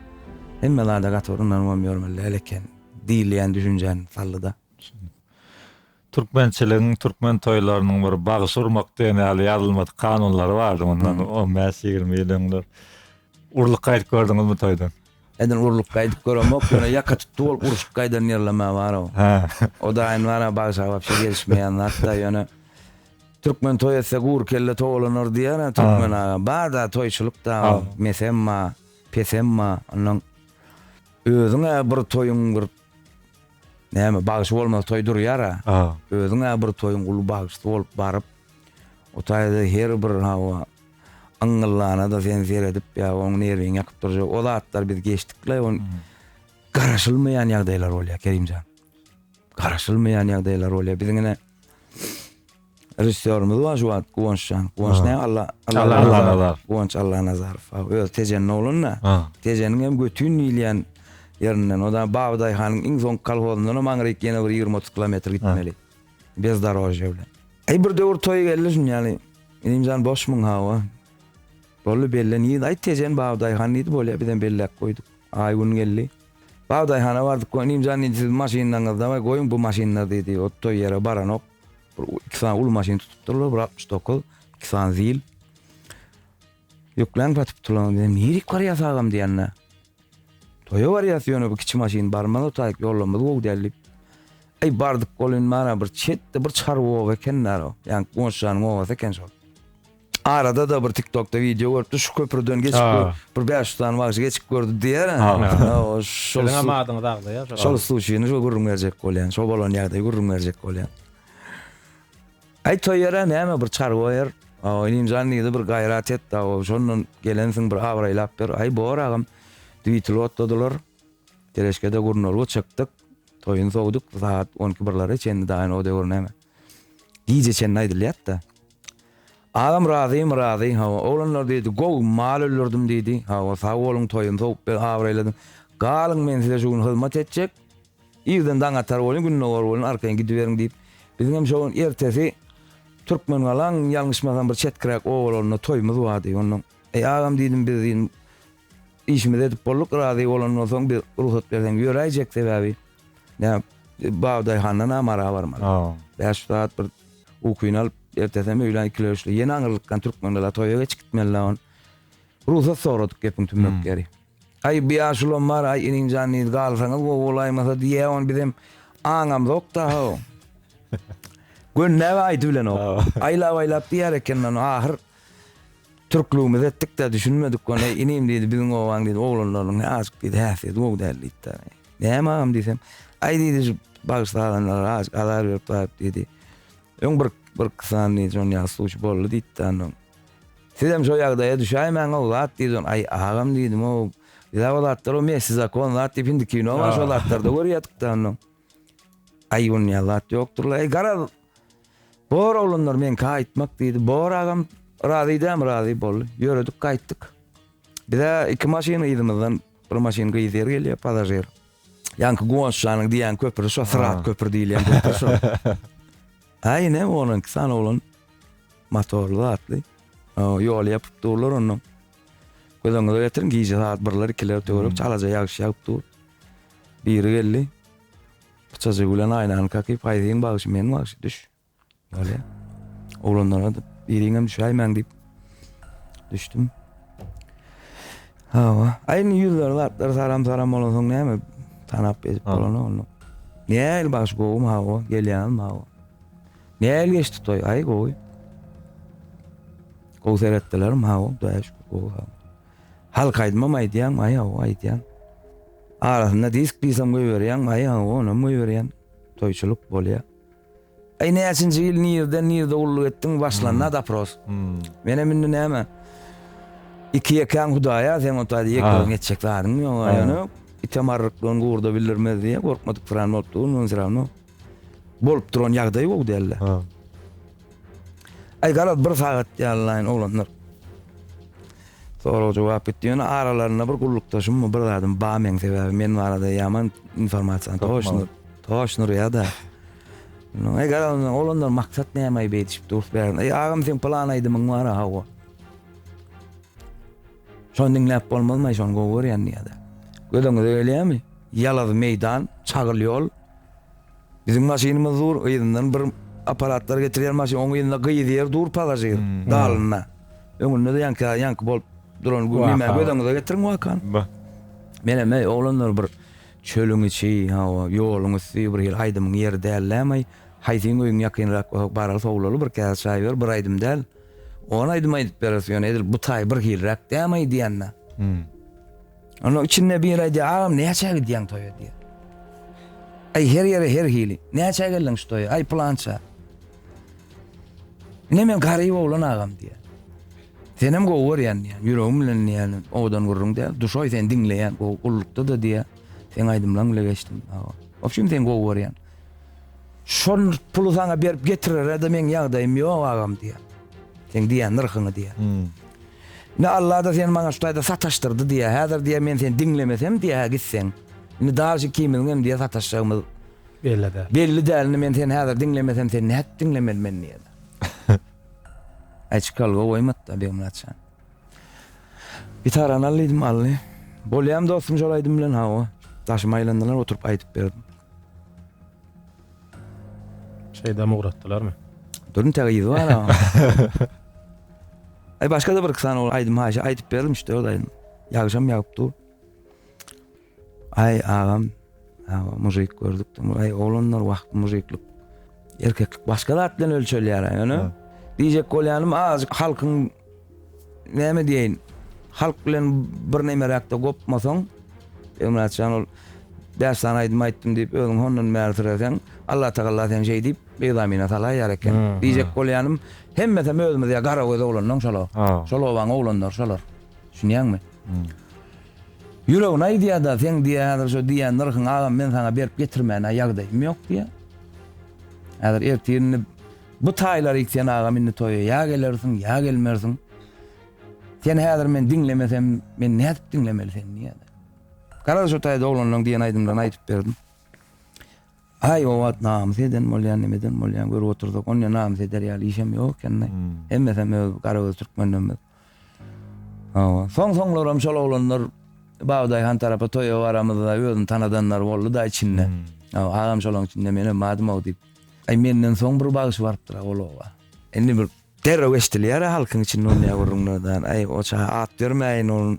hemme zada gatorundan bolmaýar eleken diýilýän düşünjen sallyda. Türkmençiligiň, türkmen toýlarynyň bir bagyş urmak diýen ýazylmady kanunlary bardy ondan 15-20 ýyllar. Urluk gaýdyp gördüňizmi toýdan? Eden urluk gaýdyp görmek, ýöne ýaka tutdy bol uruşyp gaýdan ýerleme bar o. O da aýyn wara bagyşa wapşe gelişmeýän hatda ýöne Türkmen toýasa gur kelle toğlanır diýär. Türkmen barda toýçulukda mesemma, pesemma onuň özüňe bir toýuň bir näme bagyş bolmaz toýdur ýara. Özüňe bir toýuň ulu bagyş bolup baryp o taýda her bir aňyllana da sen seredip ýa onuň nerwiň ýakyp durjak. O zatlar biz geçdikle on garaşylmaýan ýagdaýlar bolýar Kerimjan. Garaşylmaýan ýagdaýlar bolýar. Bizine rejissörümüz var şu an Kuvançcan. Kuvanç ne? Allah nazar. Kuvanç Allah Nazarov. Öz Tejen'in oğlunna. Tejen'in hem götün ýylýan ýerinden. O da Bagday hanyň iň soň kolhozundan maňryk ýene bir 20-30 kilometr gitmeli. Bez darojy bilen. Bir döwür toý geldi ýaly. Inimjan boşmuň hawa. Bolly belli niýe aýt Tejen Bagday han idi bolýar bizden bellek goýduk. Ay gün geldi. Bagday hana bardyk. Inimjan niýe maşyndan gazdawa goýun bu maşynlar dedi. O toý ýere baranok. 2 sany ul maşyn tutupdylar, 69, 2 sany zil. Ýoklan batypdylar, dedim, "Ýerik barýa sagam" diýenler. Toýa variasiýony bu kiçi maşyn barmaly taýyk ýollamady gowdy dälip. Ay bardyk bolyn mara bir çetde bir çarwa ekenler o. Ýani Gonşanyň owazy eken şol. Arada da bir TikTok'da video görüp şu köprüden geçip bir 5 tane wagty geçip gördü diýär. O şol amadyňy dagdy ýa. Şol suçyny şol gurrun berjek bolýan. Şol bolan ýagdaý gurrun berjek bolýan. Ay toýara näme bir çarwa ýer. Inimjan diýdi bir gaýrat etdi. Şondan gelensiň bir awraýlap ber. Ay boragam düýtüli otladylar. Tereşkede gurnuly çykdyk. Toýun sowduk. Saat 12 birlere çendi daýan o döwür näme. Gijeçen aýdylýar da. Adam razy, ha olanlar dedi, "Go mal öldürdüm" dedi. Ha sağ bolun toyun soğup bir awrayladım. Galyň men size şuň hyzmat etjek. Ýerden daň atar bolun, günne bar bolun, arkaýa gidiberiň diýip. Bizim hem şoň ertesi Türkmen galan ýalňyşmasam bir çetkirek oğlanna toýmuz wady onuň. Agam diýdim biz diýdim işimiz edip bolluk razy bolandan soň bir ruhsat berseň ýöräjek sebäbi. Ya Bağday hanna amara barmaly. Beş saat bir ukuyun alıp ertesem öýlen kiloşly ýene aňyrlykdan Türkmenler toýa geç gitmeli on. Ruhsat soradyk gepim tümmek geri. Ay bir aşulum var, ay inin jany galsaňyz o bolaýmasa diýe on bizim aňam zokda ho. Gün näme aýdy bilen o. Aýlap diýer eken ahir Türklüğümüz ettik de düşünmedik onu. İnim dedi bizim oğlan dedi oğlanların ne azıcık dedi hafif o derli de. Ne mam desem. Ay dedi bağışlayanlar azıcık alar verip dedi. Ön bir kısan dedi on ya suç bollu dedi onun. Sizem şu yağdaya düşayman o zat dedi on. Ay ağam dedim o. Ya olatlar o mesiz akon zat tipindi ki no var olatlar da görüyattık da onun. Ay on ya zat yoktur la. Gara bor oğlanlar men kayıtmak dedi. Bor ağam razy bol. Ýöredik gaýtdyk. Bize 2 maşyna ýydymyzdan bir maşyna gyýdyr gelýär pasajer. Ýanky Goňşanyň diýen köpüri şo Sırat köpür diýilen köpür şo. Aýne onuň kısan olan motorlu atly. Ýol ýapyp durlar onu. Gözüňe getirin giýje saat 1-ler 2-ler töwerip çalaja ýagşy ýagyp dur. Biri geldi. Çaja gülen aýnany kakyp aýdyn bagyş men bagyş düş. Öyle. Oğlanlara da biriňem düşäýmän diýip düşdüm. Ha, aýny ýüzler zatlar saram bolan soň näme tanap edip bolan onu. Näil baş gowum ha o, gelýän ha o. Näil geçdi toy ay gowy. Gow seretdiler ha o, daş gow. Hal kaydmam aýdýan, ay o aýdýan. Arasynda disk pisam goýberýän, ay o, onu goýberýän. Toýçuluk bolýar. Ay näçinji ýyl nirde ulluk etdiň başlanna da pros. Mene minni näme? 2 ýekan Hudaýa sen otady ýekden geçjek baryň ýok aýany. İtemarryklygyny gurda bildirmez diýe gorkmadyk fran bolupdy, onu zirano. Bolup duran ýagdaý boldy elle. Ay galat 1 sagat ýallaýyn oglanlar. Sonra jogap etdiň aralaryna bir gullukdaşym bir adam bamen sebäbi men arada ýaman informasiýa toşnur ýa-da. No, eğer olanlar maksat näme beýdip durp berýän. Agam sen plan aýdymyň bar ha. Şonu dinläp bolmazmy şonu görýän ýa-da. Gödüňiz öýleýärmi? Ýalazy meýdan, çagyl ýol. Bizim maşynymyz dur, ýerden bir aparatlar getirýär maşyn, oň ýerinde gyýdyr dur pasajer dalyna. Öňünde ýanky bolup duran güýme gödüňize getiriň wakan. Mene oğlanlar bir çölüň içi, ha ýoluň üstü bir ýer aýdymyň ýeri dällämi? Haýsyn öýüň ýakynrak baral sowlaly bir käs şaýber bir aýdym däl. Ona aýdym aýdyp berýär edil bu taý bir ýylrak däme diýenne. Onu içinde bir aýdy ağam näçe gidýän toýa diýär. Ay her ýere her hili. Näçe geldiň şu toýa? Ay plança. Näme gary bolan ağam diýär. Senem goýarýan diýär. Ýüregim bilen ýani odan gurrun diýär. Duşoý sen dinleýän, o gullukda da diýär. Sen aýdymlaň bile geçdim. Opşym sen goýarýan. Şol pulu saňa berip getirer da men ýagdaýym ýok agam diýär. Sen diýän nyrkyny diýär. Ne Allah da sen maňa şuýda sataşdyrdy diýär. Häzir diýär men sen dinlemesem diýär gitsen. Ne daşy kimilgem diýär sataşýagmy belli däl. Men sen häzir dinlemesem sen näet dinlemel men diýär. Açkal goýmat da benim açan. Bir taran alydym ally. Bolýam dostum şolaýdym bilen ha. Taşymaýlandylar oturup aýdyp berdim. Şeyde muğrattılarmı? Durun tägýidi bar ha. Ay başga da bir kısan aýdym ha, aýdyp berdim işte olayyn. Ýagşam ýagyp dur. Ay agam, mujik gördük. Ay oğlanlar wagt mujiklik. Erkeklik başga da bilen ölçelýär ýa-ni. Diýjek bolýanym azık halkyň näme diýin? Halk bilen bir nämerakda gopmasaň, emraçan ol dersan aýdym diýip özüň hondan mertireseň, Allah Taala sen şey diýip beýlamina talaýar eken. Diýjek bolýanym hemmete özümiz ýa gara göz oglanyň şolar. Şolawaň oglanlar şolar. Şunýarmy? Ýüregine aýdýar da sen diýär şo diýän nyrkyň agam men saňa berip getirmän ýagdaýym ýok diýär. Häzir ertirini Bu taýlar iksen aga minni toýa ya gelersiň, ya gelmersiň. Sen häzir men dinlemesem, men nädip dinlemeli sen niýe? Karar şu taýda oglanyň diýen aýdymdan aýdyp berdim. Ay o wat namaz eden molyan nemeden molyan görüp oturduk. Onunla namaz eder ýaly işem ýok enne. Emmesem garagöz türkmenlenmek. Soň-soňlaram şol oglanlar Bağday han tarapa toýa aramyzda özüni tanadanlar boldy da içinde. Agam şolaň içinde meni madym o diýip. Ay menden soň bir bagyş barıpdyr olaga. Endi bir derrew eşdilýär halkyň içinde onu ýagurunlardan. Ay o çağa at bermeýin onu.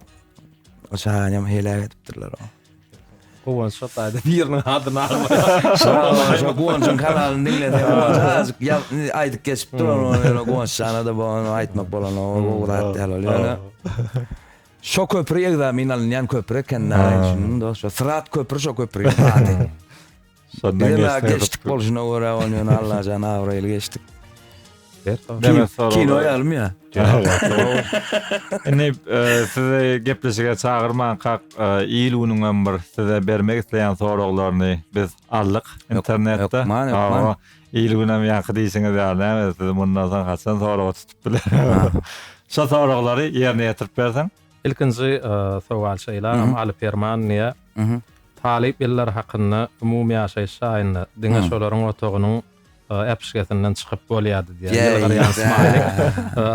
O çağa ýam helak edipdirler o. Gowan şataýda biriniň adyny almaýar. Şu Gowançyň kanalyny dinledi. Ya aýdyp geçip duran Gowanç şanada bolan aýtmak bolan o urat ýaly. Şo köprü egzamin alınyan köprü kendine şunun da şu Sırat köprü şo köprü hadi. Sondan geçtik bolşuna göre onu Allah canavar el geçtik. Demek Kino ýalmy ya. Ne size gepleşige çağırman kak iyiliğinin bir size bermek isteyen sorularını biz aldık internette. Yok. İyiliğine mi yankı değilsiniz yani. Siz bundan sonra kaçsan soru tutup bilir. Şu soruları yerine getirip versen. İlkinci sowal şeýle alyp bermän niýe? Talip iller hakynda umumy ýaşaýyş şaýynda diňe şolaryň otagynyň äpişgesinden çykyp bolýardy diýär.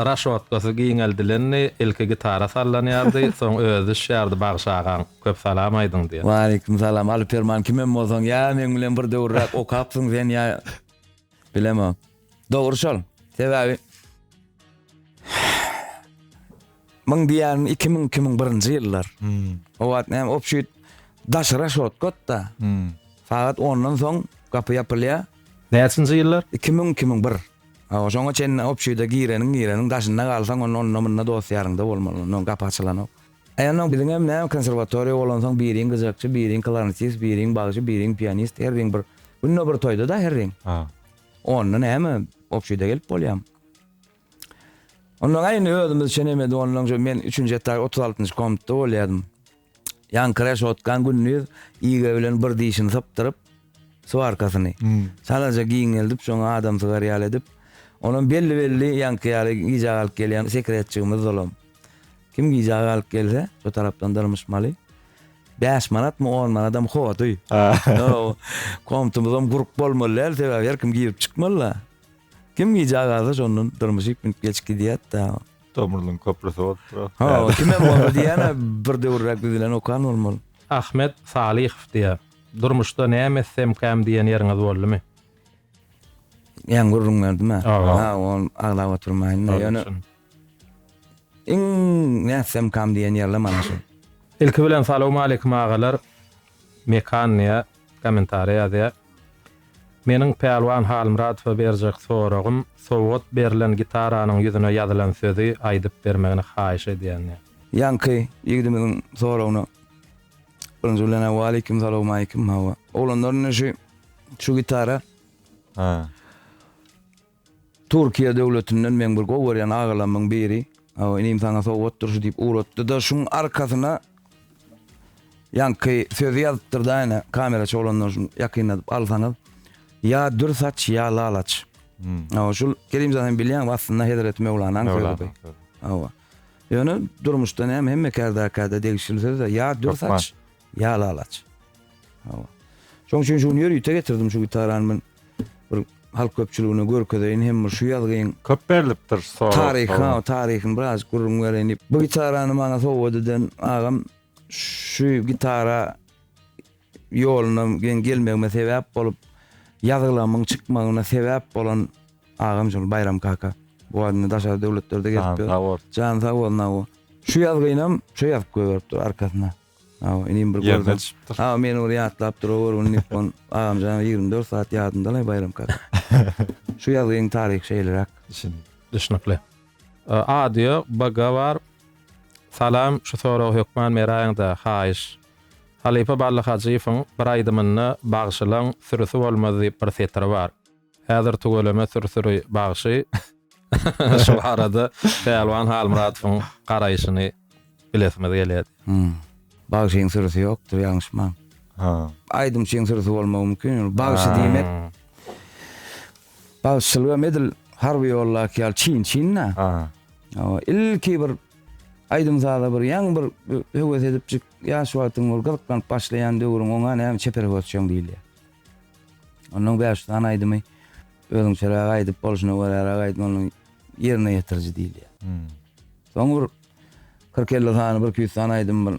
Raşotkasy giňeldilenni ilki gitara sallanýardy, soň özü şärdi bagşagan. Köp salam aýdyň diýär. Wa aleykum salam. Alyp bermän kimem bolsaň ýa men bilen bir döwrak okapsyň sen ýa bilemem. Dogry şol. Sebebi Mıng diýän 2001-nji ýyllar. O wagt näme opşyt daşra şotkot da. Saat 10-dan soň gapy ýapylýar. Näçinji ýyllar? 2001. Oşoňa çen opşyda gireniň daşyna galsaň onun nomuna dost ýarynda bolmaly. Onu gap açylan. Aýanyň biliňem näme konserwatoriýa bolansaň biriň gyzakçy, biriň klarnetist, biriň bagçy, biriň pianist, her bir günne bir toýda da her ring. Onu näme opşyda gelip bolýam. Ondan aýyny özümiz şenemedi ondan men 3-nji etap 36-njy komitda bolýardym. Ýan crash otgan günni iýge bilen bir diýişini sapdyryp suwarkasyny. Salaja giňeldip şoňa adam sygar edip onun belli ýanky ýaly giýjak alyp gelýän sekretçigimiz bolam. Kim giýjak alyp gelse şo tarapdan dyrmyşmaly. 5 manat mı 10 manat adam howaty. Komitemizam gurup bolmaly, sebäbi her kim giýip çykmaly. Kim giýjak alsa şonun dyrmyşyp geçki diýet da. Tomurluň köprüsü otur. Kimem boldy diýene bir döwrak bilen okan bolmaly. Ahmet Salihow diýär. Durmuşda näme etsem kam diýen ýeriňiz boldymy? Ýan gurrunmardym ha. On aglap oturmaýyn. Ýöne iň näsem kam diýen ýerler mana şu. İlki bilen salamu aleykum agalar. Mekaniýa kommentariýa ýazýar. Meniň Pelwan Halmuradowa berjek soragym sowat berilen gitaranyň ýüzüne ýazylan sözi aýdyp bermegini haýyş edýän. Ýanky ýigdimiň soragyny Birinjilene wa aleykum salam aýkym hawa. Olanlaryň şu gitara Türkiýe döwletinden men bir gowerýan agalamyň biri. Inim saňa sowat durşy diýip uratdy da şuň arkasyna ýanky sözi ýazypdyrdy aýna kamera çolanlaryň ýakynyp alsaňyz. Ya dürsaç ya lalaç. Şol kelim zaten bilýän wagtynda Hedret Mevlana söýdi. Ýöne durmuşda näme hemme kärda degişilse ya dürsaç ya lalaç. Şoň üçin şunu ýöre getirdim şu gitarany men bir halk köpçüligine görkedeýin hem şu ýazgyň köp berilipdir soru. Taryhyny biraz gurrun berenip bu gitarany maňa sowwadydan agam şu gitara ýoluny gelmegime sebäp bolup ýazgylamyň çykmagyna sebäp bolan agam şol Bayram kaka. Bu adyny daşa döwletlerde gelip Jan Sawolna. Şu ýazgynam şu ýazyp goýupdy arkasyna. Inim bir gördüm. Men onu ýatlap durar, onu on agam jana 24 saat ýadynda Bayram kaka. Şu ýazgyň taryh şeýlerak. Düşünükli. Adio Bagavar salam şu soragy hökman meraýynda haýyş. Halipa Balla Hajifoň bir aýdymyny bagşylaň sürüsi bolmady bir setri bar. Häzir tugulama sürüsüri bagşy. Şu arada Pelwan Halmuradowyň garaýyşyny bilesimiz gelýär. Bagşyň sürüsi ýokdur ýaňşyman. Aýdym şeň sürüsi bolmagy mümkin. Bagşy diýmek. Bağışçılığa medil harbi yolla ki al Çin-Çinna. Ha. İlki bir aydym zada bir ýaňy bir höwes edipjik ýaş wagtyň bol gyrkdan başlaýan döwrüň oňa näme çeper götürýän diýilýär. Onuň başdan aydymy özüň çeraga aýdyp bolşuna görä aýdyp onuň ýerine ýetirji diýilýär. Soň bir 40 sany bir 200 sany aýdym bir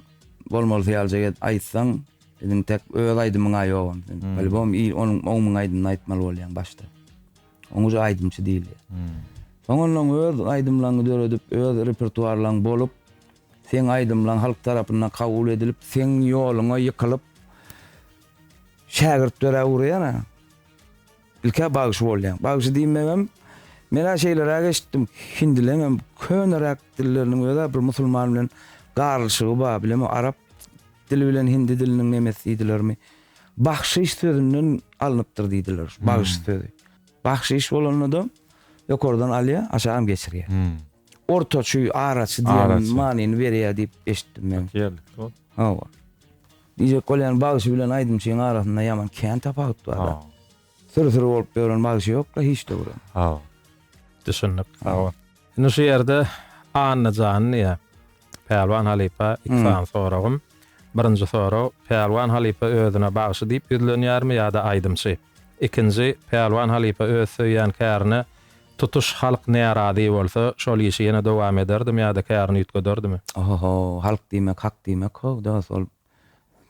bolmaly ýaljaga aýtsaň dedim tek öz aýdymyň aýogam. Albom onuň aýdymy aýtmaly bolýan başda. Oňa aýdymçy diýilýär. Soňra öz aýdymlaryny döredip, öz repertuarlaryň bolup, sen aýdymlaryň halk tarapyndan kabul edilip, sen ýoluňa ýykylyp şägirtlere urýana. Ilkä bagyş bolýan. Bagyş diýmegem, men şeýlere geçdim. Hindilerim könärak dilleriniň öýle bir musulman bilen garşygy bar, bilemi arap dili bilen hindi diliniň nemesi diýdilermi? Bahşiş sözünden alınıpdyr diýdiler. Bahşiş sözü. Bahşiş bolanyny da ýokardan alýa, aşagam geçirýär. Ortaçy, araçy diýen manyny berýär diýip eşitdim men. Geldik. Hawa. Diýje kolyan bagyşy bilen aýdymçyň arasynda ýaman kän tapagyt bar. Sür bolup beren bagyşy ýok da hiç de bura. Ha. Düşünnük. Indi şu ýerde anlajan ýa. Pelwan Halipa iksan soragym. Birinji soraw, Pelwan Halipa özüne bagyşy diýip ýüzlenýärmi ýa-da aýdymçy? Ikinji, Pelwan Halipa öz söýýän kärni tutuş halk närazy bolsa, şol işi ýene dowam ederdim ýa-da kärni ýetgederdimi? Oho, halk diýmek, hak diýmek, da sol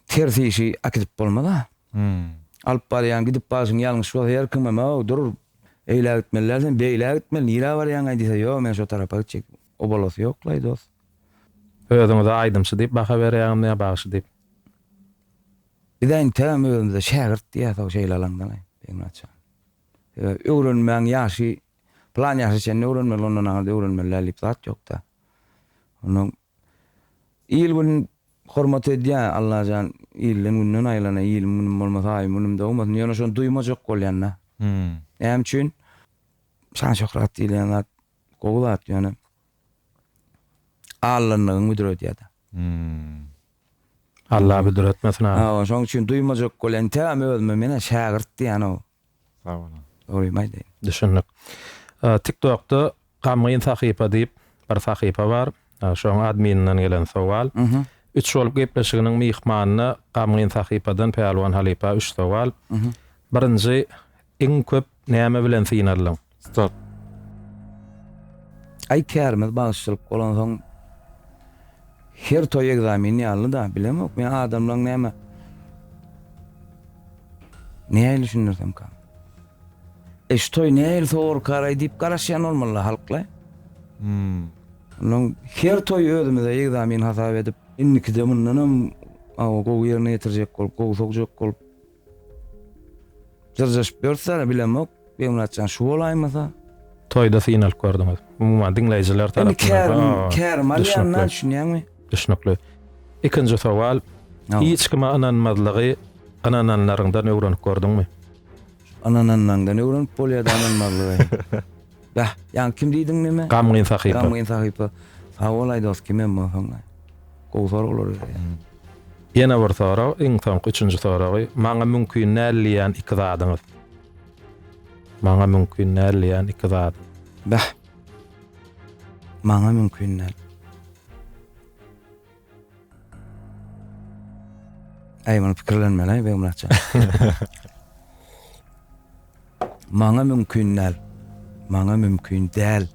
tersi işi akidip bolmada. Alıp barýan, gidip barýan ýalňyş bolsa her kim dur eýle gitmelilerden, beýle gitmeli, nira barýan diýse, ýok men şo tarafa gitjek. O bolasy ýoklaý dost. Özüňize aýdymçy diýip baka berýärmi ýa bagyşy diýip? Bilen täm özümde şägirt diýär o şeýlelerden. Benim açan. Öwrenmäň ýaşy, plan ýaşy sen öwrenmeli ondan öwrenmeli lip zat ýok da. Onuň ýyl gün hormat edýär Allah jan ýylyň günden aýlana ýyl munum bolmasa aý munum da olmasyn ýöne şonu duýmajak bolýanna. Hem üçin şan şöhret diýilýän gowlat ýöne Allah'ın müdürü diýär. Allah bildiretmesin ha. Ha, şoň üçin duýmajak bolan täme özüme mene şägirt diýän o. Sağ ol. Oýmaýdy. Düşünnük. TikTok'ta Gamgyn Sahypa diýip bir sahypa bar. Şoň admininden gelen sowal. 3 bolup gepleşiginiň mihmanyny Gamgyn Sahypadan Pelwan Halipa 3 sowal. Birinji, iň köp näme bilen synarlaň? Stop. Ay kärmez bagyşçylyk bolan soň her toy egzamini aldy da bilemok men adamlaryň näme näme düşünürsem kan. Estoy näme sor karay diýip garaşýan olmaly halkla. Onuň her toy özümize egzamin hasap edip indiki mundan o gowy ýerine ýetirjek bolup, gowy sokjak bolup jazjaşyp berse bilemok, benim açan şu bolaýmasa Toyda synal gördüňiz. Umuman dinleýijiler tarapyndan. Kärm alýanlar düşünýärmi? Düşünükli. İkinci sowal, hiç kime ananmazlygy anananlaryndan öwrenip gördüňmi? Anananlaryndan öwrenip bolýar ananmazlygy. Bah, ýa kim diýdiň neme? Gamgyn Sahypa. Gamgyn Sahypa. Sag bolay dost kim emma soňa. Gowsar bolar. Ýene bir soraw, iň soňky üçünji sorawy, maňa mümkin näleýän iki zadyňyz? Maňa mümkin näleýän iki zat? Bah. Maňa mümkin näl. Ay, men pikirlenmeli, benim açan. Maňa mümkin näl. Maňa mümkin däl.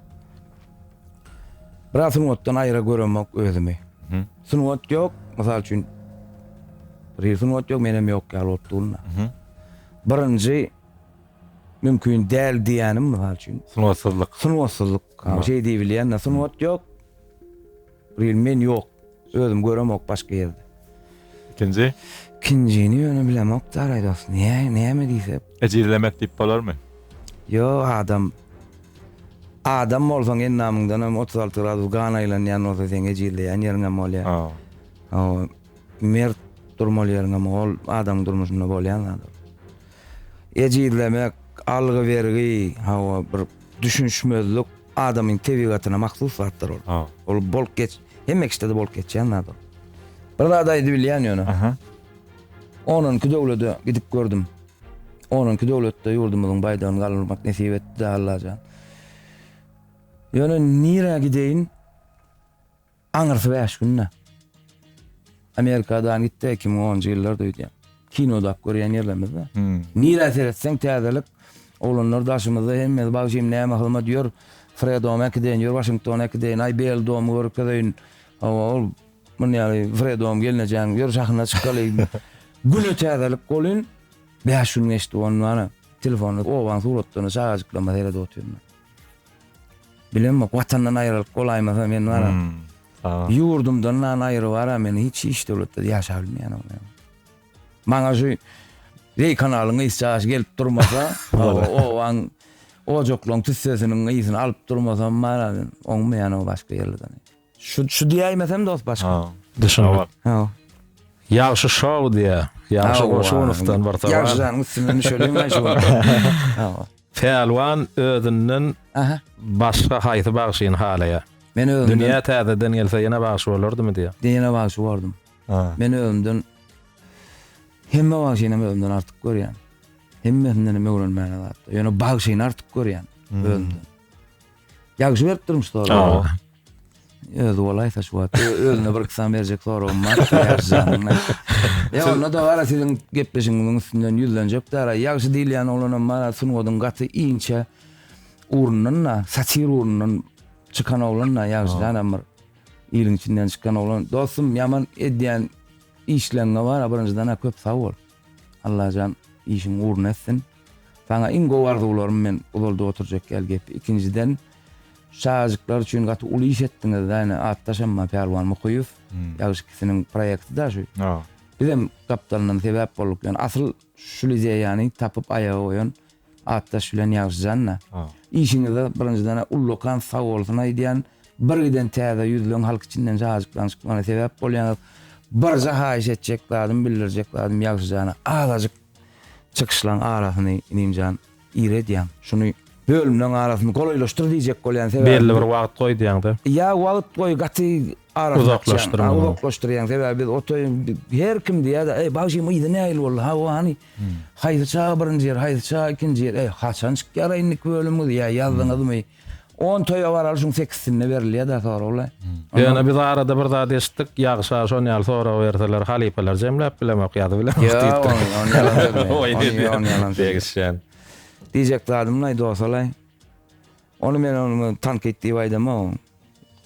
Biraz sunwatdan aýra göremek özümi. Sunwat ýok, mysal üçin bir sunwat ýok, menem ýok ýalotdulna. Birinji mümkin däl diýänim mysal üçin Sunwatsyzlyk. Sunwatsyzlyk. Şey diýilýän, sunwat ýok. Bir men ýok. Özüm göremek başga ýerde. İkinci. İkincini ýöne bilemek da aýdas. Näme diýse? Ejizlemek diýip bolarmy? Yo adam bolsaň en namyňdan 36 gradus gana ýan bolsa sen ejizleýän ýeriňe bolýar. Ha. Mert durmaly ýeriňe ol adam durmuşynda bolýan adam. Ejizlemek, algy bergi, bir düşünşmezlik adamyň tebigatyna mahsus zatlar ol. Ol bolup geç, hemme kişide bolup geçýän adam. Bir da aýdy bilýän ýöne. Onun ki döwlede gidip gördüm. Onunki döwletde ýurdumyzyň baýdagyny galyrmak nesip etdi Allaha. Ýöne nire gideyin? Aňyrsy 5 günne. Amerikadan gitdi 2010-njy ýyllarda öýdü. Kinoda görýän ýerlerimizde. Nire seretseň täzelik olanlar daşymyzda hemme bagjym näme hylma diýör. Freedom ekden ýör Washington ekden Aybel dom görkedeň. Ol men ýaly Freedom gelnejeň ýör şahna çykaly. Güne täzelik bolyn 5 gün geçdi onlara. Telefonu owan suratlaryny çağajyklama herede oturýar. Bilemmi watandan aýrylyp golaýmasa men wara. Ýurdumdan aýryp wara men hiç iş döwletde ýaşa bilmeýän. Maňa şu Rey kanalyny isçaş gelip durmasa, owan ojoklaň tüssesiniň ýysyny alyp durmasa mara oňmaýan o başga ýerlerden. Şu diýäýmesem dost başga. Düşünmek. Ha. Ýagşy şow diýe. Ýagşy goşunufdan barta. Ýagşyň üstünden şöyle şu. Ha. Pelwan özünden başga haýsy bagşyň halaýa. Men özümden Dünýä täzeden gelse ýene bagşy bolardymy diýe. diýene bagşy bordum. Men özümden hemme bagşyny özümden artyk görýän. Hemmesinden öwrenmäne zatda. Ýöne bagşyny artyk görýän özümden. Ýagşy berip durmuşdy. Öz walaýsa şu wagt özüne bir kysam berjek sorum bar. Ya onda da ara sizin gepleşiňiziň üstünden ýüzlenjek dara ýagşy diýilýän olanan mara sunuwadyň gaty inçe urunna, satir urunun çıkan oğlanla ýagşydan bir ýylyň içinden çıkan oğlan. Dostum ýaman edýän işleňe var, birinjiden köp sag bol. Allahan işiň urun etsin. Sana iň gowardylarym men ululda oturjak gel gep. İkinciden şahjyklar üçin gaty uly iş etdiňiz da atdaşanma Perwan Mukoýew. Ýagşyksynyň proýekti da şu. Bizim kaptandan sebäp bolup ýani asyl şu ýani tapyp ayaga goýan atdaş bilen ýagşyjanna. İşiňizde birinjiden ullukan sag bolsun aýdýan bir giden täze ýüzlüň halk içinden şahjyklan çykmana sebäp bolýan bir jahaýyş etjek lazım bildirjek lazım ýagşyjana azajyk çykyşlaryň arasyny inimjan iredýän. Şunu bölümden arasyny golaýlaşdyr diýjek bolýan sebäp. Belli bir wagt goýdýaňdy. Ya wagt goý gaty uzaklaşdyrýan sebäbi biz otoýun her kim diýär, bagşym ýydy näil bol, ha hani haýdyça birinji ýer, haýdyça ikinji ýer, haçan çykýar inlik bölümü diýär, ýazdyňyzmy 10 toýa barar şuň 8-sinde berilýär da sonra ola. Ýöne biz arada bir zat eşitdik, ýagşa şonu ýaly sonra berseler halipalar jemläp bilemek ýady bilen. Yalan degişýän. Diýjek zadım näde bolsa onu men onu tank etdiği baydama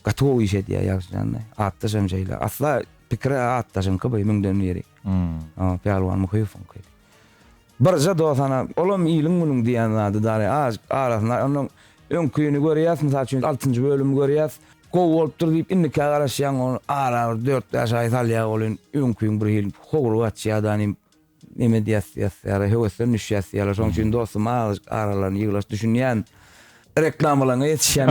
gatow iş edýär ýagşyjanda. Atdaşam jeýle. Asla pikre atdaşam köpüň müňden ýeri. Perwan Mukoýew. Barja dosana olam ýylyň günüň diýen zady dary arasyna onuň öňküýüni görýäs, mysal üçin 6-njy bölümi görýäs. Gow bolup dur diýip indiki garaşýan onu ara 4 ýaşa Italia bolyn öňküýün bir ýyl hogru atýardan neme diýär, höwesden düşýär. Şoň üçin dostum aralarny ýyglaş düşünýän reklamlaryna ýetişýän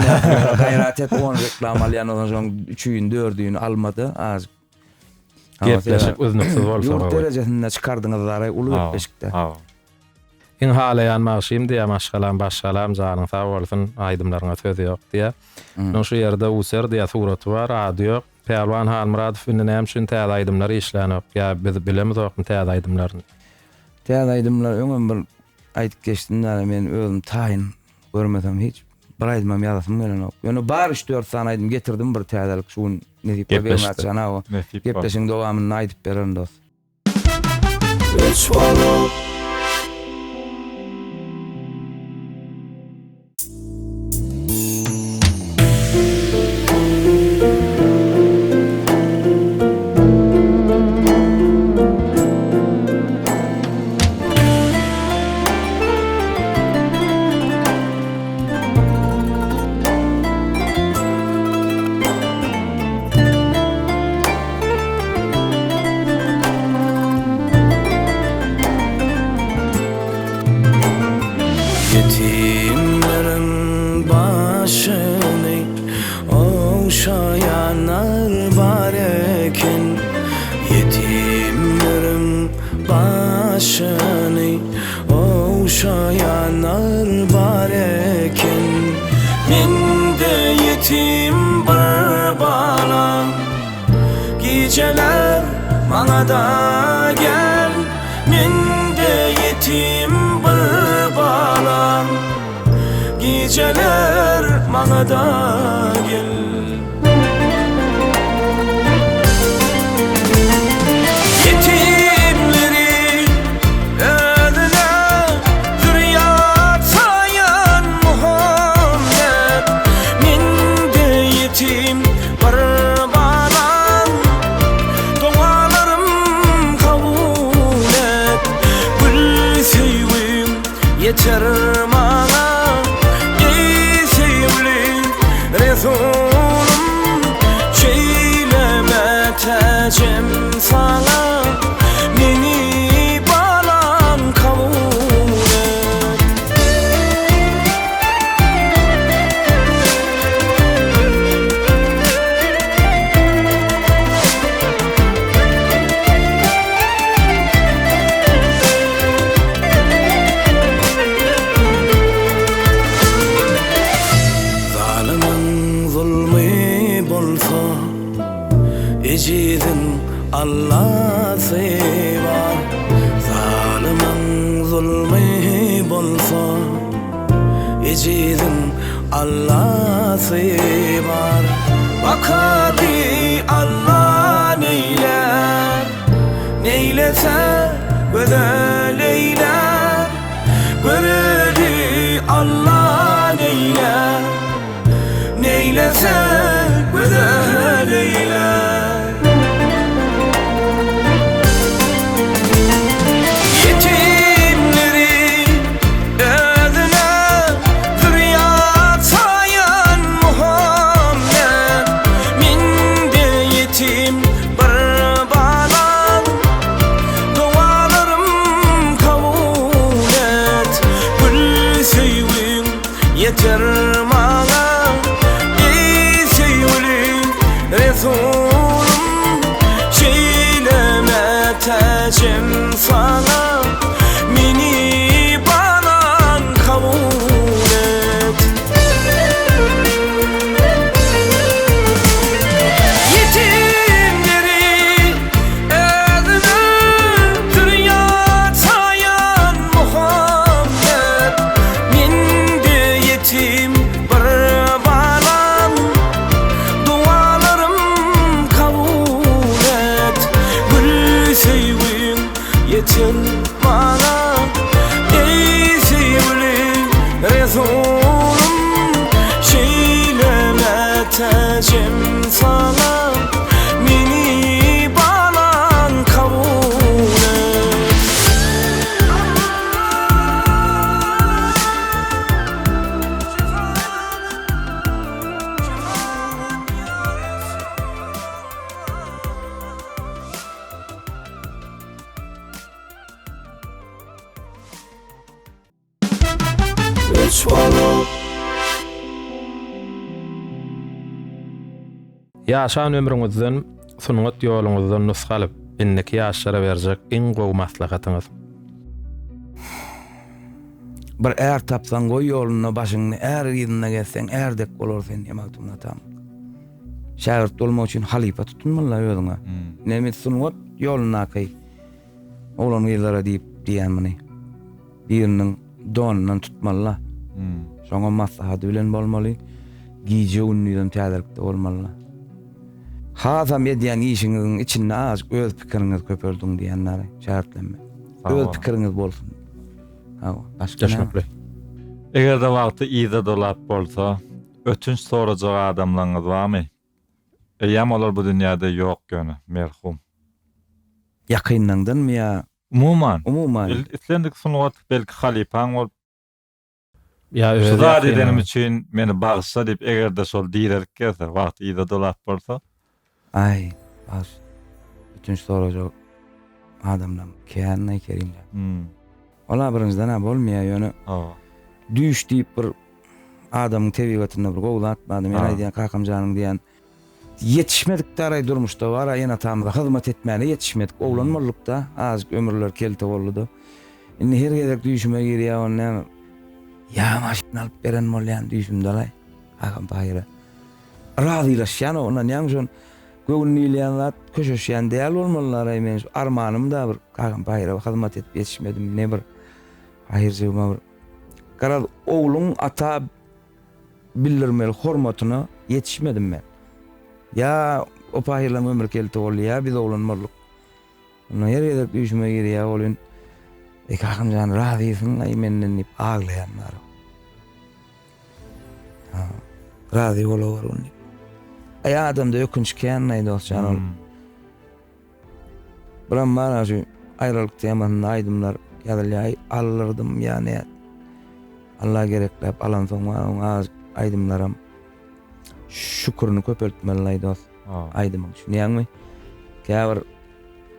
gaýrat et on reklam alýan onuň 3-üň 4-üň almady az. Gepleşip özünüksiz bolsa. Ýurt derejesinde çykardyňyz zary uly gepleşikde. İň halaýan maşym diýe maşgalan başgalam janyň sag bolsun, aýdymlaryňa söz ýok diýe. Şo şu ýerde user diýe suraty bar, ady ýok. Perwan Halmuradowň näme üçin täze aýdymlary işlenip, ýa biz bilemiz okmy täze aýdymlaryny. Täze aýdymlar öňem bir aýdyp geçdiňler men özüm taýyn görmesem hiç bir aýdymam ýazasym gelenok. Ýöne bar 3-4 sany aýdym getirdim bir täzelik şu nesip bermäçana o. Gepleşiň dowamyny aýdyp beren dost. Yetimlerin başını okşayanlar var eken, yetimlerin başını okşayanlar var eken, men de yetim bir balam, geceler bana da gel, men de yetim geceler bana da gel. Yetimleri ödüne zürriyat sayan Muhammed, mende yetim var bana, dualarım kabul et. Gül sevim yeter bana, ey sevimli Resulüm, şeyleme tecem sana, beni balan kabul et. Zalimin zulmü bolsa, ecidin Allah'sı var. Zalimin zulmü bolsa, ecidin Allah'sı var. Bakadi Allah neyler, neylese güzel eyler. Göredi Allah neyler, neylese güzel eyler. Yetimleri ödüne zürriyat sayan Muhammed, mende yetim var bana, dualarım kabul et. Gül sevim yeter bana, ey sevimli Resulüm, şeyleme tecem sana, beni balan kabul et. Yetimleri ödüne zürriyat sayan Muhammed, mende yetim var bana, dualarım kabul et. Gül sevim yeter bana, ey sevimli Resulüm, şeyleme tecem sana, beni balan kabul et. Üç olup Yaşan ömrüňizden, sunuňat ýoluňyzdan nusgalyp, inneki ýaşlara berjek iň gowy maslahatyňyz. Bir er tapsan goý ýoluna başyňy er ýerine gelseň erdek bolar sen ýa-da tam. Şagirt bolmak üçin halifa tutunmaly ýoluňa. Nemet sunuňat ýoluna kay. Oğlan ýyllara diýen meni. Biriniň donundan tutmaly. Şoňa maslahat bilen bolmaly. Giýje ünlüden täzelikde bolmaly. Hazam edýän işiňiziň içinde az öz pikiriňiz köpeldiň diýenler şertlenme. Öz pikiriňiz bolsun. Teşekkür. Eger de wagty ýyda dolap bolsa, ötünç sorajak adamlaryňyz barmy? Eýem olar bu dünýäde ýok göni, merhum. Ýakynlandanmy ýa? Umuman. Islendik sunugat belki halipaň bolup, Ya şuda edenim üçin meni bagşa diýip eger de şol diýerlik gelse, wagty ýyda dolap bolsa, Ay, baş. Ötünç sorajak adamdan känne kerimler. Ola birinizden ha bolmaýar ýöne. Düş diýip bir adamyň tebigatyna bir gowul atmady. Men aýdýan kakamjanyň diýen yetişmedik daray durmuşda var, ýene tamda hyzmat etmäne yetişmedik. Oglanmalykda az ömürler kelte boldy. Indi her gezek düýşüme girýär ondan. Ya maşyna alyp beren bolýan düýşümde kakam baýra. Razylaşýan ondan ýaňşon göwnüýlýän köşeşýän däl bolmalylar men armanym da bir kakam baýra hyzmat etip yetişmedim ne bir hayır jyma bir. Garaz oğlun ata bildirmeli hormatyna yetişmedim ben. Ya o pahirlan ömür kelti boldy ya biz oglanmarlyk. Ona ýere düşme geri ya bolyn. Kakam jan razysyň ay menden dip aglaýanlar. Razy bolabar onu. Ay adamda ökünç kän näde olsan ol. Biram bana şu ayrılık temanın aydımlar ýa-da alırdım yani. Allah gereklep alan soň az aydımlarım şükürünü köpeltmeli näde olsa. Aydymyň şu näme? Käbir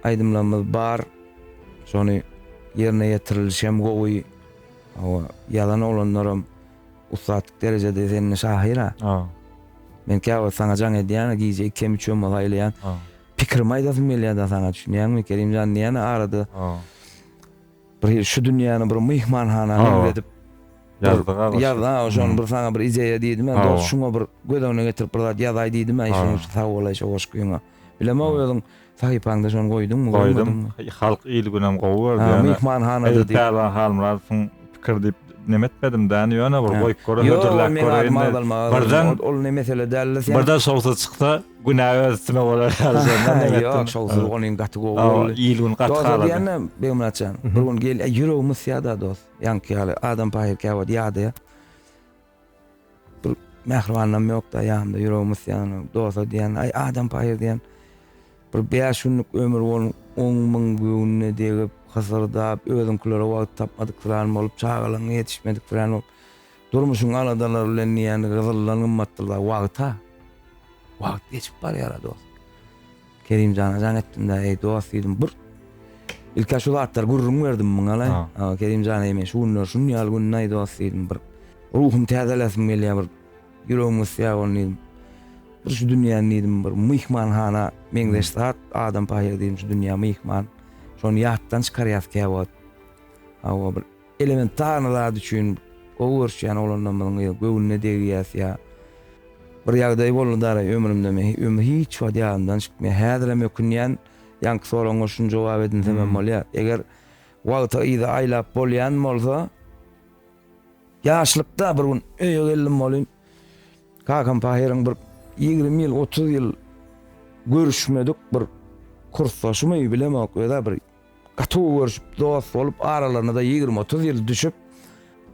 aydymlarymyz bar. Şonu yerine yetirilişem gowy. Yalan olanlarım ustatyk derejede seni şahira. Men käbir saňa jaň edýän giýje 2-3 ýyl aýlaýan. Pikirimi aýdasym gelýär saňa düşünýärmi? Kerimjan diýeni arady. Bir şu dünýäni bir myhmanhana öwredip ýa-da şonu bir saňa bir ideýa diýdim. Men dost şuňa bir gödegine getirip bir zat ýazaý diýdim. Men şunu sag bolaýşa goşgyňa. Bileme oýadyň sahypaňda şonu goýdum. Halk ilginem gowy myhmanhanada diýip. Täze halmarasyň pikir diýip nemetmedim däni ýöne bir goýup görä hödürläp görýän. Birden ol ne mesele däl. birden şowsa çyksa günah özüme bolar ýa-da Ýok, şowsa onyň gaty gowy. Ilgun gaty halady. Diýene beýmnaçan. Bir gün gel ýüregimiz ýa-da dost. Ýanky ýaly adam paýer käwat ýa-da. Bir mehribanlym ýok da ýanymda ýüregimiz ýany dost diýen ay adam paýer diýen. Bir 5 günlük ömür bolup 10.000 günnä diýip hasardap özünkilere wagt tapmadyk falan bolup çağalaryna ýetişmedik falan bolup durmuşyň aladalar bilen ýani gyzyllan gymmatdylar wagta. Wagt geçip barýar dost. Kerimjana jan etdim de ey dost diýdim bir ilk şu zatlar gurrun berdim muňa la. Kerimjana emen şunlar şunu ýal gün näde dost diýdim bir ruhum täzelesim gelýär bir ýüregimiz ýa bir şu dünýäni diýdim bir myhmanhana meňdeşat adam paýer diýdim şu dünýä myhman. Şonu ýatdan çykarýas käwat. Awa bir elementarlar düşün gowurşýan olanlarymyň göwüne degýäs ýa. Bir ýagdaý boldy ömrümde men hiç wagt ýandan çykmaýar. Häzir hem ökünýän ýanky soraňa şunu jogap edinsem bolýar. Eger wagta ýa-da aýlap bolýan bolsa ýaşlykda bir gün öýe geldim bolyn. Kakam paýeриň bir 20 ýyl 30 ýyl görüşmedik bir kurslaşmy bilemek ýa-da bir gaty görüşip dost bolup aralaryna da 20-30 ýyl düşüp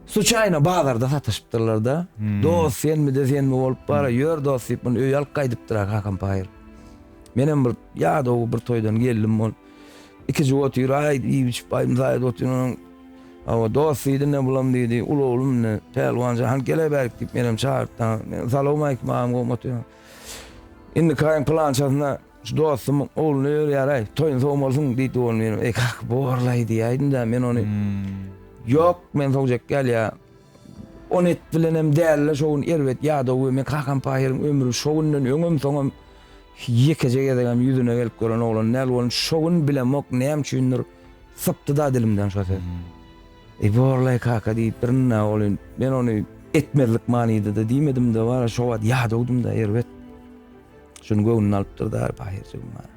suçayna bazarda sataşypdyrlar da. Dost senmi de senmi bolup bara ýör dost diýip bunu öýe alyp gaýdypdyr kakam paýer. Menem bir ýa-da bir toýdan geldim bol. Iki jowat ýüraý diýip baýym zaýat otynyň awa dost diýdi ne bulam diýdi. Ulu oglum ne pelwanja han geleberk diýip menem çağırtdan. Salam alaykum mam gomaty. Indi kaýyn plançasyna dostum oğlunu ýaray toýun soňmolsuň diýdi ol menim kak borlay diýdim da men onu ýok men sowjak gelýär on et bilenem dälle şoň erwet ýa-da men kakam paýerim ömrü şoňundan öňüm soňam ýekejek edegem ýüzüne gelip gören oglan näl bolan şoň bilemok näme üçindir sypdy da dilimden şoňa. Borlay kaka diýip birine olyn men onu etmezlik manydy da diýmedim de bara şo wagt ýa-da ogdum da erwet. Şunu göwünden alypdyr da paýerçim bar.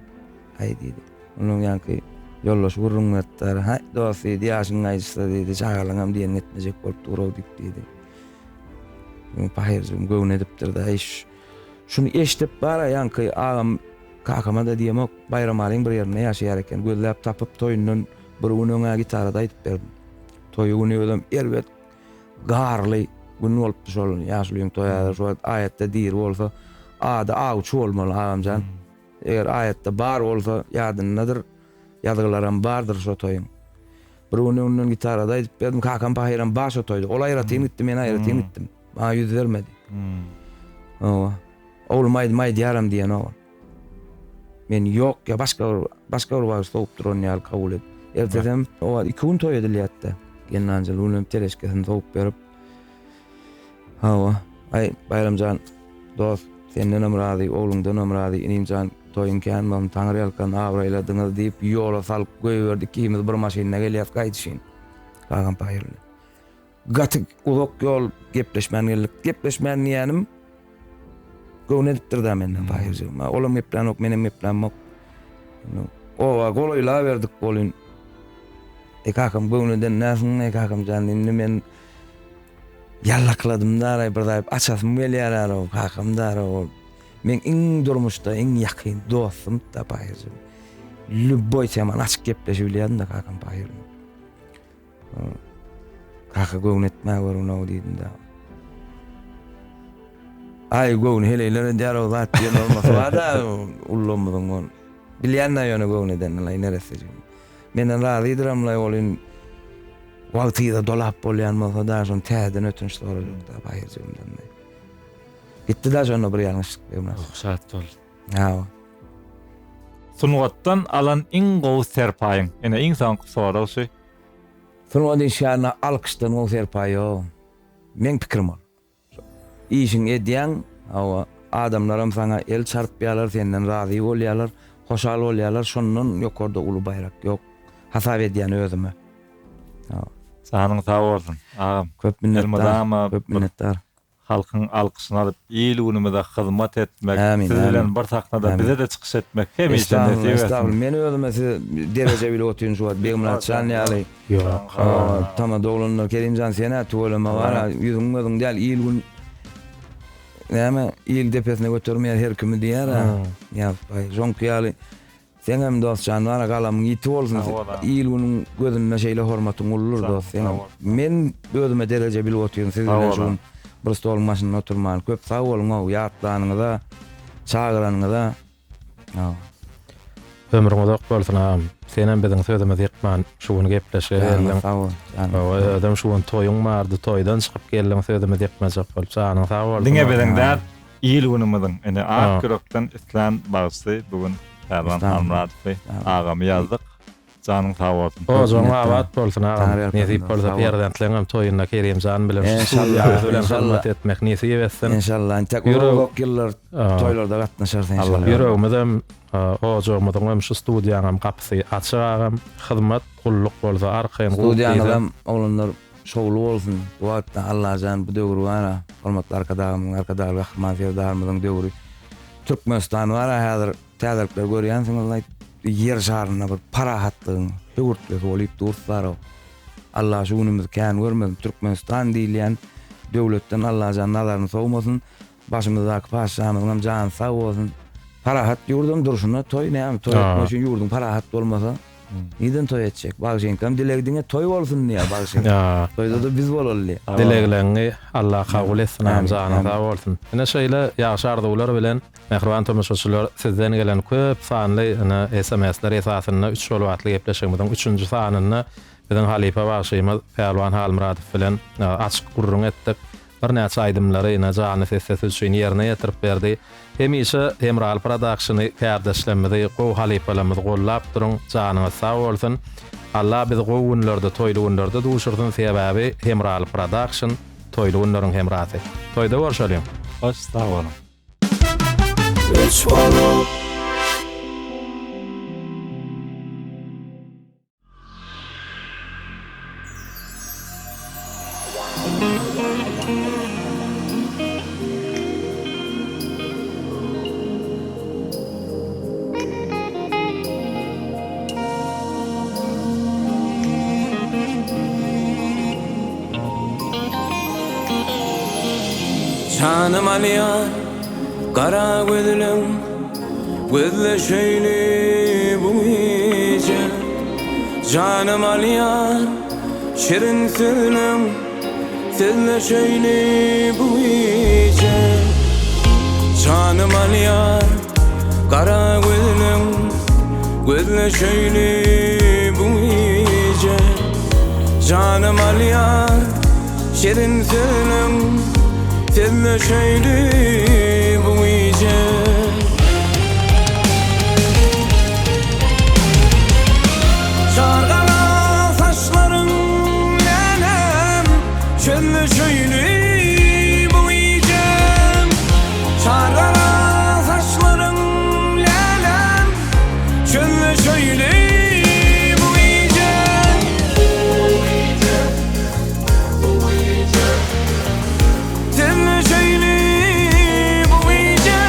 Hay diýdi. Onuň ýanky ýollaş gurrun etler. Ha dost diýdi ýaşyň aýdysy diýdi. Çağalaňam diýen etmejek bolup durýar diýdi. Paýerçim göwün edipdir da şunu eşitip bara ýanky agam kakama da diýemek bayram alyň bir ýerine ýaşaýar eken. Gözläp tapyp toýundan bir gün öňe gitarada aýdyp berdim. Toýuny ödüm erwet garly gün bolupdy şol ýaşlyň toýada şo aýatda diýir bolsa ada ağuç olmalı ağamcan. Eger ayette bar olsa ýadyndadyr. Ýadyglaram bardyr şo toýum. Bir onun gitarada edip berdim kakam paýeram baş otoydy. Ol aýratyn gitdi men aýratyn gitdim. Bana ýüz bermedi. Owa. Olmaýdy maýdy ýaram diýen o. Men ýok ýa başga bir wagt soňup duran ýaly kabul et. Ertesem owa 2 gün toý edilýärdi. Genanjyl unym teleskesini soňup berip. Owa. Ay bayramjan dost senden amrady, oğlundan amrady, inimjan toyun känmem taňry alkan awrayladyňyz diýip ýola salyp goýberdik kimiz bir maşyna gelýär gaýdyşyn. Kakam paýerli. Gaty uzak ýol gepleşmän ýanym göwün edipdir da menden paýerjym. Olam geplen ok, menem geplen ok. Owa golaýla berdik bolyn. Kakam göwnünden näsin, kakam janyny men yallakladım da bir dayıp açasım gelýär o kakam da o. Men iň durmuşda iň ýakyn dostum da Bahirjim. Lübboy teman açyk gepleşip bilýärdim da kakam Bahirjim. Kaka göwn etmäge görüň o diýdim da. Ay göwn heleýler der o zat diýen olmasa da ullamydyň on. Bilýän ýöne göwn eden lay neresi. Menden razydyram lay olyn. Wagtyda dolap bolýan bolsa da şon täzeden ötünç sorulur da Bahirjimden. Gitti da şonu bir ýalňyşlyk beýmez. Şat bol. Ha. Sunwatdan alan iň gowy serpaýyň. Ene iň soňky soraw şey. Sonra şana alkışdan o serpaýo. Men pikirim ol. İşin edýän, awa adamlaram sana el çarpýarlar, senden razy bolýarlar, hoşal bolýarlar, şondan ýokarda uly bayrak ýok. Hasap edýän özüme. Ha. Sanyň sag bolsun. Agam. Köp minnettar. Köp minnettar. Halkyň alkyşyny alyp ýyl günümizde hyzmat etmek, Amin, siz bilen amin. bir taknada Amin. bize de çykyş etmek hem işe Estağfurullah, näsip estağfurullah. etsin. Men özüme derece bile otuýun şu wagt Begümler çan ýaly. Ýok. Tamam dolanlar Kerimcan sene tuğlama var. Yüzün gözün değil iyil gün. Näme iyil tepesine götürmeýär her kimi diýär. Ya jonk ýaly. Sen hem dost canlara galamyň ýiti bolsun. Iyil günüň gözüne şeýle hormatyň ulur dost. Men özüme derece bile otuýun siz bilen şu bir stol maşynyna oturman. Köp sag bolun o ýatlanyňyza, çagyranyňyza. Ha. Ömrüňiz ok bolsun agam. Senem biziň sözümiz ýetmän şuny gepleşelim. Sag bol. Adam şuň toýuň bardy, toýdan çykyp gelýän sözümiz ýetmejek bolup sanyň sag bolsun. Diňe biziňden ýyl günümizden ene Akgörekden islan bagsy bugün Erman Hamradow agam ýazdyk. Janyň sag bolsun. O joňa awat bolsun agam. Nesip bolsa ýerdäntleňem toýuna Kerimjan bilen İnşallah. etmek nesip etsin. İnşallah. Tek o ýyllar toýlarda gatnaşarsa inşallah. Yüreğimden o joğumdan şu studiýaňam kapysy açyk, hyzmat gulluk bolsa arkaýyn Studiýaňam oğlanlar şowlu bolsun. Wagtda Allah jan bu döwür wara. Hormatly arkadaşlar rahmat ýerdarmyň döwüri. Türkmenistan wara häzir täzekler görýänsiňiz yer şaryna bir parahatlygyň höwürtlik bolup durlar. Allah şu günümizde kän görmedi. Türkmenistan diýilýän döwletden Allah jan nazarını sowmasyn. Başymyzdaky paşamyň jany sag bolsun. Parahat ýurdum durşuna toy näme toy etmek üçin ýurdum parahat bolmasa neden toy etjek? Bagşenkam dilegdiňe toy bolsun diýär bagşenk. Toyda da biz bolalım. Dileglerini Allah kabul etsin amjana sag bolsun. Ene şeýle ýaşy arzuwlar bilen mehriban tomoshaçylar sizden gelen köp sanly SMS-ler esasyna 3 şol wagtly gepleşigimiziň 3-nji sanyny biziň halifa başymyz Pälwan Halmuradow bilen açyk gurrun etdik. Bir näçe aýdymlary ine jany sesesi üçin ýerine ýetirip berdi. Hemişe Hemral Productiony kardeşlerimizi gow halifalarymyzy gollap durun, janyňyz sag bolsun. Allah bizi gow günlerde, toýly günlerde duşursun sebäbi Hemral Production toýly günleriň hemraty. Toýda görüşelim. Hoş sag bolun. Üç bolup canım alýar kara gözlüm gözleşeýli bu gece canım alýar şirin sözlüm sözleşeýli bu gece canım alýar kara gözlüm gözleşeýli bu gece canım alýar şirin sözlüm sözleşeýli bu gece Çargala saçların lenem sözleşeýli bu gece Çargala saçların lenem sözleşeýli bu gece Sözleşeýli bu gece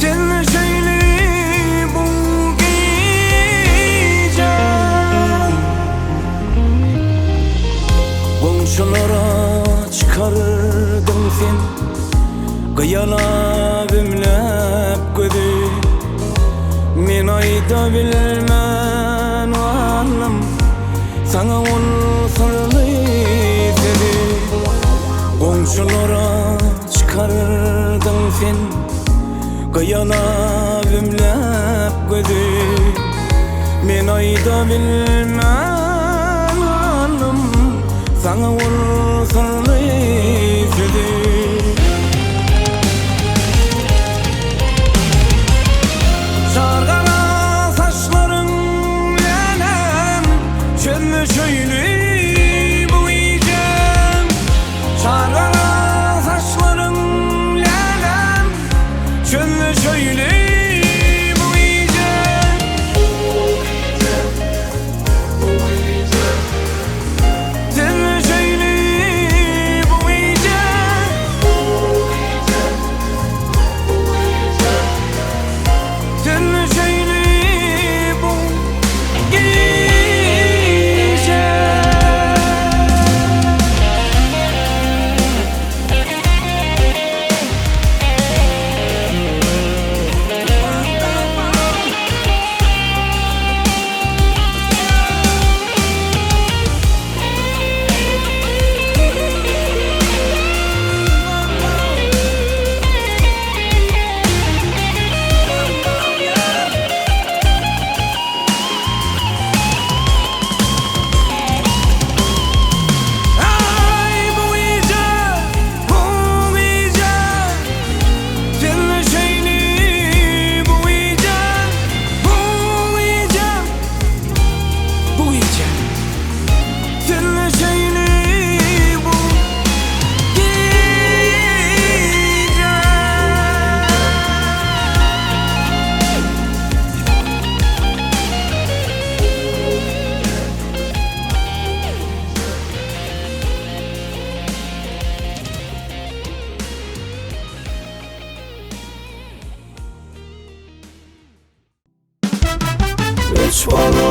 Sözleşeýli bu gece Komşulara çıkardın sen Kıyana bimlep gözü Men ayda bilmen varlım Sana ol sırlı dedi Komşulara çıkardın sen Kıyana bimlep gözü Men ayda bilmen varlım Sana ol sırlı dedi Sargana saçların lenem Şöyle şöyle bu iyice Sargana saçların lenem Şöyle şöyle bu iyice Şöyle şöyle bu iyice Şöyle şöyle bu iyice Ay bu iyice Şöyle şöyle bu iyice Şöyle şöyle bu Üç bana